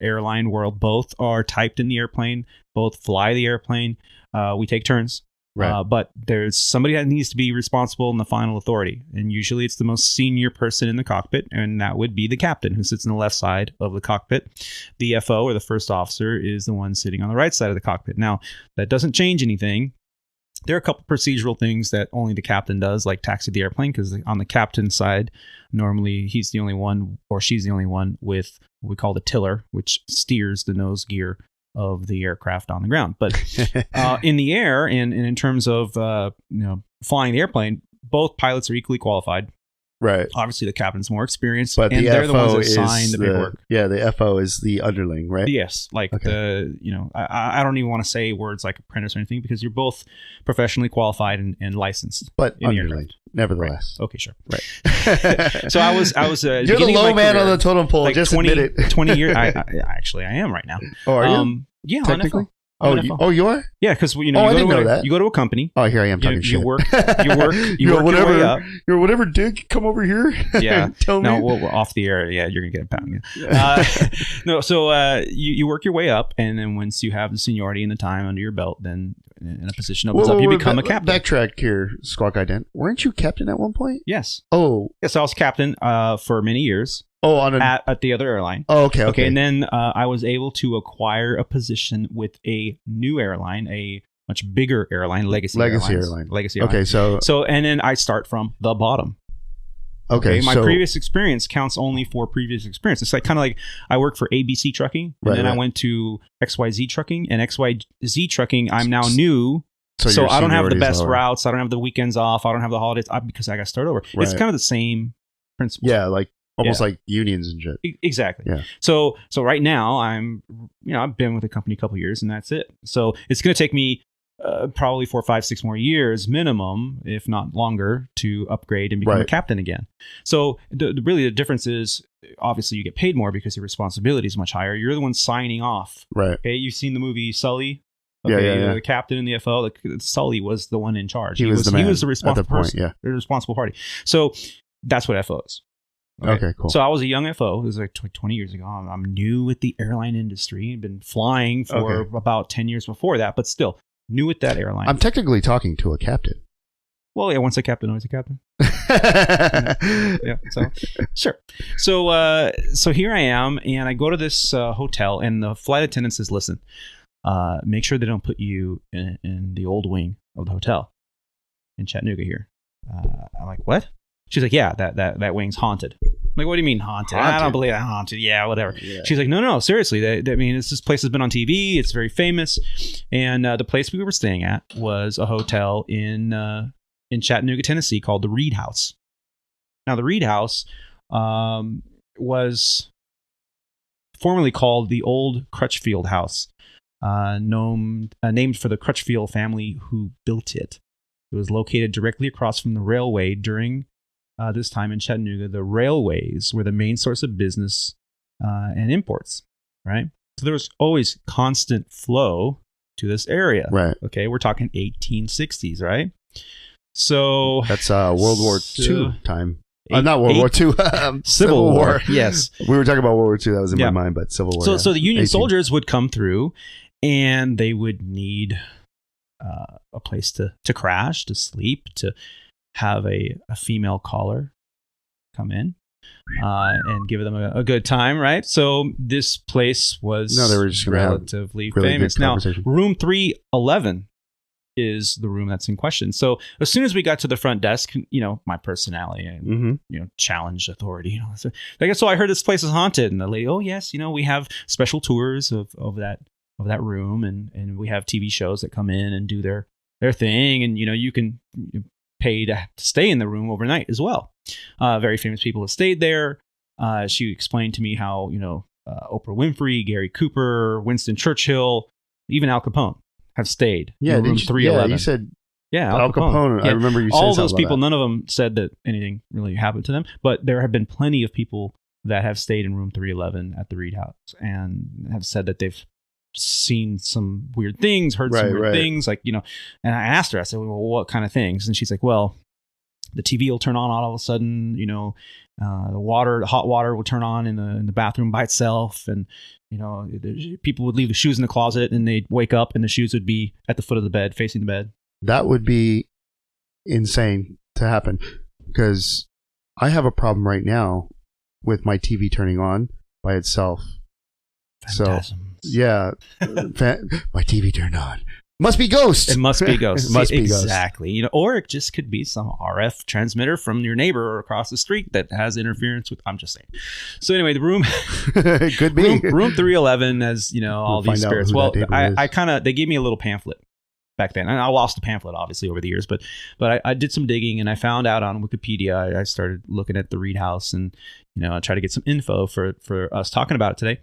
A: airline world. Both are typed in the airplane. Both fly the airplane. We take turns. Right. But there's somebody that needs to be responsible in the final authority. And usually it's the most senior person in the cockpit. And that would be the captain, who sits on the left side of the cockpit. The FO, or the first officer, is the one sitting on the right side of the cockpit. Now, that doesn't change anything. There are a couple procedural things that only the captain does, like taxi the airplane, because on the captain's side, normally he's the only one, or she's the only one, with what we call the tiller, which steers the nose gear of the aircraft on the ground. But in the air, and in terms of flying the airplane, both pilots are equally qualified. Right. Obviously, the captain's more experienced,
B: but
A: and they're the ones that sign
B: the
A: paperwork.
B: Yeah, the FO is the underling, right?
A: Yes, like I don't even want to say words like apprentice or anything, because you're both professionally qualified and licensed.
B: But underling, nevertheless.
A: Right. Okay, sure.
B: Right.
A: So I was.
B: You're the low man on the totem pole. Like just
A: 20,
B: admit it.
A: 20 years. Actually, I am right now.
B: Oh, are you?
A: Yeah,
B: technically. You are?
A: Yeah, because
B: I didn't know that.
A: You go to a company.
B: Oh, here I am talking shit.
A: You work your way up.
B: You're whatever, Dick. Come over here.
A: Yeah.
B: Tell me.
A: No, we're off the air. Yeah, you're gonna get a pound. No, so you work your way up, and then once you have the seniority and the time under your belt, then in a position opens up, you become a captain.
B: Backtrack here, Squawk Ident. Weren't you captain at one point?
A: Yes.
B: Oh.
A: Yes, I was captain for many years.
B: Oh,
A: at the other airline.
B: Oh, okay.
A: And then I was able to acquire a position with a new airline, a much bigger airline, Legacy Airline.
B: Okay, so
A: and then I start from the bottom.
B: Okay,
A: my previous experience counts only for previous experience. It's kind of like I worked for ABC Trucking, and then I went to XYZ Trucking, and XYZ Trucking, I'm now new. So I don't have the best routes. I don't have the weekends off. I don't have the holidays because I got started over. Right. It's kind of the same principle.
B: Yeah, like almost like unions and shit.
A: Exactly.
B: Yeah.
A: So right now I've been with the company a couple of years, and that's it. So it's going to take me probably 4, 5, 6 more years minimum, if not longer, to upgrade and become a captain again. So really the difference is, obviously you get paid more because your responsibility is much higher. You're the one signing off.
B: Right.
A: Okay. You've seen the movie Sully. Okay, yeah. The captain and the FO, Sully was the one in charge. He was the responsible person. Yeah. The responsible party. So that's what FO is.
B: Okay, cool.
A: So I was a young FO. It was like 20 years ago. I'm new with the airline industry. I've been flying for about 10 years before that, but still new with that airline.
B: I'm technically talking to a captain.
A: Well, yeah, once a captain, always a captain. Yeah, so sure. So here I am, and I go to this hotel, and the flight attendant says, "Listen, make sure they don't put you in the old wing of the hotel in Chattanooga here." I'm like, "What?" She's like, "Yeah, that wing's haunted." I'm like, "What do you mean haunted? I don't believe that haunted." Yeah, whatever. Yeah. She's like, No, seriously. This place has been on TV. It's very famous. And the place we were staying at was a hotel in Chattanooga, Tennessee, called the Reed House. Now, the Reed House was formerly called the Old Crutchfield House, named for the Crutchfield family who built it. It was located directly across from the railway. During this time in Chattanooga, the railways were the main source of business and imports, right? So there was always constant flow to this area.
B: Right.
A: Okay, we're talking 1860s, right? So
B: that's World War II time. Not World War II. Civil War.
A: Yes.
B: We were talking about World War II. That was in my mind, but Civil War.
A: So the Union soldiers would come through, and they would need a place to crash, to sleep, to have a female caller come in and give them a good time, right? So this place was
B: they were just
A: relatively
B: really
A: famous. Now, room 311 is the room that's in question. So as soon as we got to the front desk, my personality and challenged authority. So I heard this place is haunted, and the lady, "Oh yes, we have special tours of that room, and we have TV shows that come in and do their thing, and you can pay to stay in the room overnight as well. Very famous people have stayed there." She explained to me how Oprah Winfrey, Gary Cooper, Winston Churchill, even Al Capone have stayed in room 311.
B: Yeah, you said
A: Al
B: Capone.
A: Yeah.
B: I remember you saying
A: all those people.
B: That.
A: None of them said that anything really happened to them, but there have been plenty of people that have stayed in room 311 at the Reed House and have said that they've seen some weird things, heard some weird things, like, you know. And I asked her, I said, well, what kind of things? And she's like, well, the TV will turn on all of a sudden, you know, the hot water will turn on in the bathroom by itself. And, you know, people would leave the shoes in the closet and they'd wake up and the shoes would be at the foot of the bed, facing the bed. That
B: would be insane to happen, because I have a problem right now with my TV turning on by itself. Phantasms. So, yeah, my TV turned on. Must be ghosts.
A: It must be ghosts.
B: It must be ghosts.
A: Exactly. You know, or it just could be some RF transmitter from your neighbor or across the street that has interference with. I'm just saying. So anyway, the room
B: it could be
A: room 311 has, you know, all these spirits. Well, I kind of, they gave me a little pamphlet back then, and I lost the pamphlet obviously over the years, but I did some digging and I found out on Wikipedia. I started looking at the Reed House, and, you know, I tried to get some info for us talking about it today.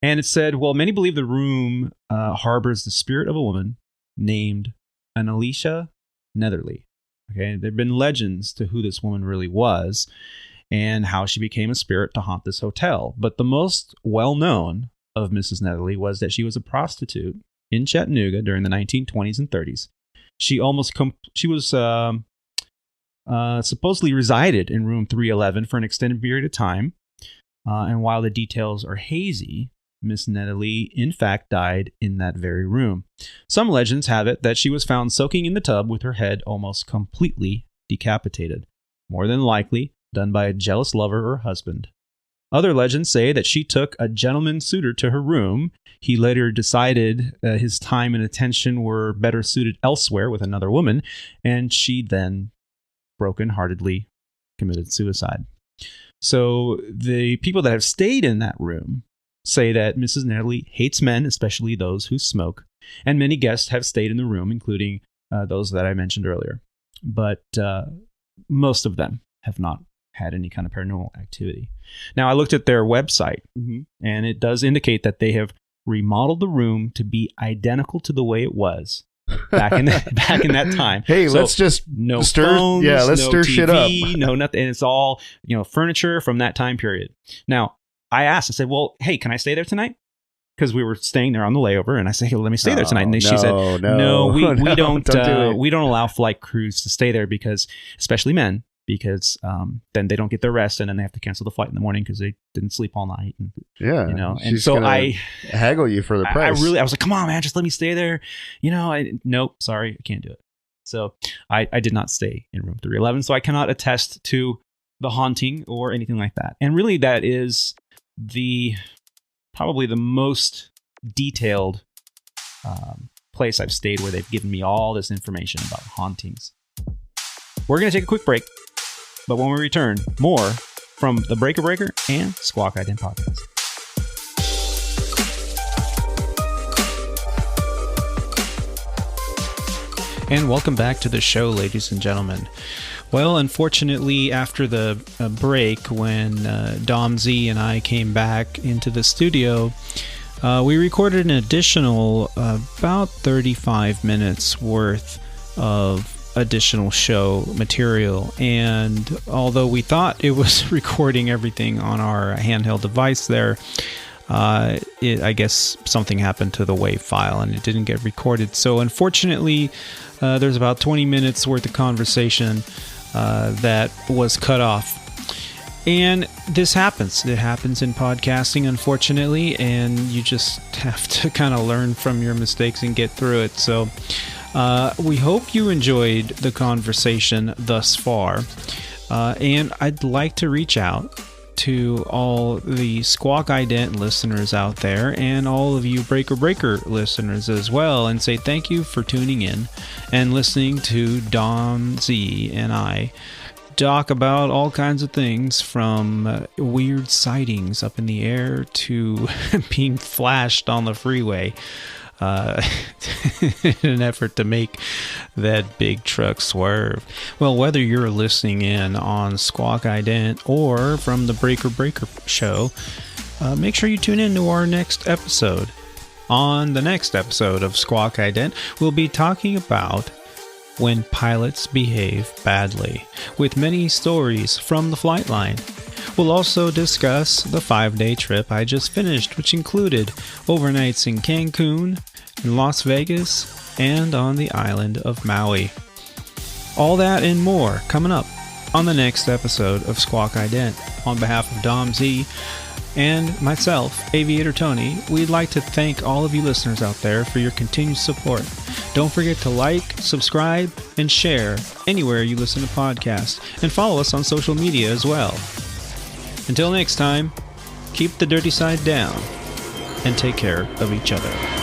A: And it said, well, many believe the room harbors the spirit of a woman named Annalisa Netherly. Okay, there have been legends to who this woman really was and how she became a spirit to haunt this hotel. But the most well-known of Mrs. Netherly was that she was a prostitute in Chattanooga during the 1920s and 30s. She was supposedly resided in room 311 for an extended period of time. And while the details are hazy, Miss Netherly, in fact, died in that very room. Some legends have it that she was found soaking in the tub with her head almost completely decapitated, more than likely done by a jealous lover or husband. Other legends say that she took a gentleman suitor to her room. He later decided his time and attention were better suited elsewhere with another woman, and she then brokenheartedly committed suicide. So the people that have stayed in that room say that Mrs. Netherly hates men, especially those who smoke, and many guests have stayed in the room, including those that I mentioned earlier. But most of them have not had any kind of paranormal activity. Now, I looked at their website, and it does indicate that they have remodeled the room to be identical to the way it was back in that time.
B: Hey, so let's just stir shit up.
A: No nothing, and it's all, you know, furniture from that time period. Now, I asked, I said, well, hey, can I stay there tonight? Because we were staying there on the layover, and I said, hey, let me stay there tonight. And she said, no, we don't allow flight crews to stay there, because, especially men, because then they don't get their rest, and then they have to cancel the flight in the morning because they didn't sleep all night. And,
B: yeah,
A: you know, and so I
B: haggle you for the price.
A: I was like, come on, man, just let me stay there. You know, nope, sorry, I can't do it. So I did not stay in room 311, so I cannot attest to the haunting or anything like that. And really, that is probably the most detailed place I've stayed where they've given me all this information about hauntings. We're going to take a quick break, but when we return, more from the Breaker Breaker and Squawk Ident podcast. And welcome back to the show, ladies and gentlemen. Well, unfortunately, after the break, when DomZ and I came back into the studio, we recorded an additional about 35 minutes worth of additional show material. And although we thought it was recording everything on our handheld device there, I guess something happened to the WAV file and it didn't get recorded. So unfortunately, there's about 20 minutes worth of conversation that was cut off. And this happens. It happens in podcasting, unfortunately, and you just have to kind of learn from your mistakes and get through it. So we hope you enjoyed the conversation thus far. And I'd like to reach out to all the Squawk Ident listeners out there and all of you Breaker Breaker listeners as well, and say thank you for tuning in and listening to DomZ and I talk about all kinds of things, from weird sightings up in the air to being flashed on the freeway in an effort to make that big truck swerve. Well, whether you're listening in on Squawk Ident or from the Breaker Breaker show, make sure you tune in to our next episode. On the next episode of Squawk Ident, we'll be talking about when pilots behave badly, with many stories from the flight line. We'll also discuss the 5-day trip I just finished, which included overnights in Cancun, in Las Vegas, and on the island of Maui. All that and more coming up on the next episode of Squawk Ident. On behalf of DomZ and myself, Av8r Tony, we'd like to thank all of you listeners out there for your continued support. Don't forget to like, subscribe, and share anywhere you listen to podcasts, and follow us on social media as well. Until next time, keep the dirty side down and take care of each other.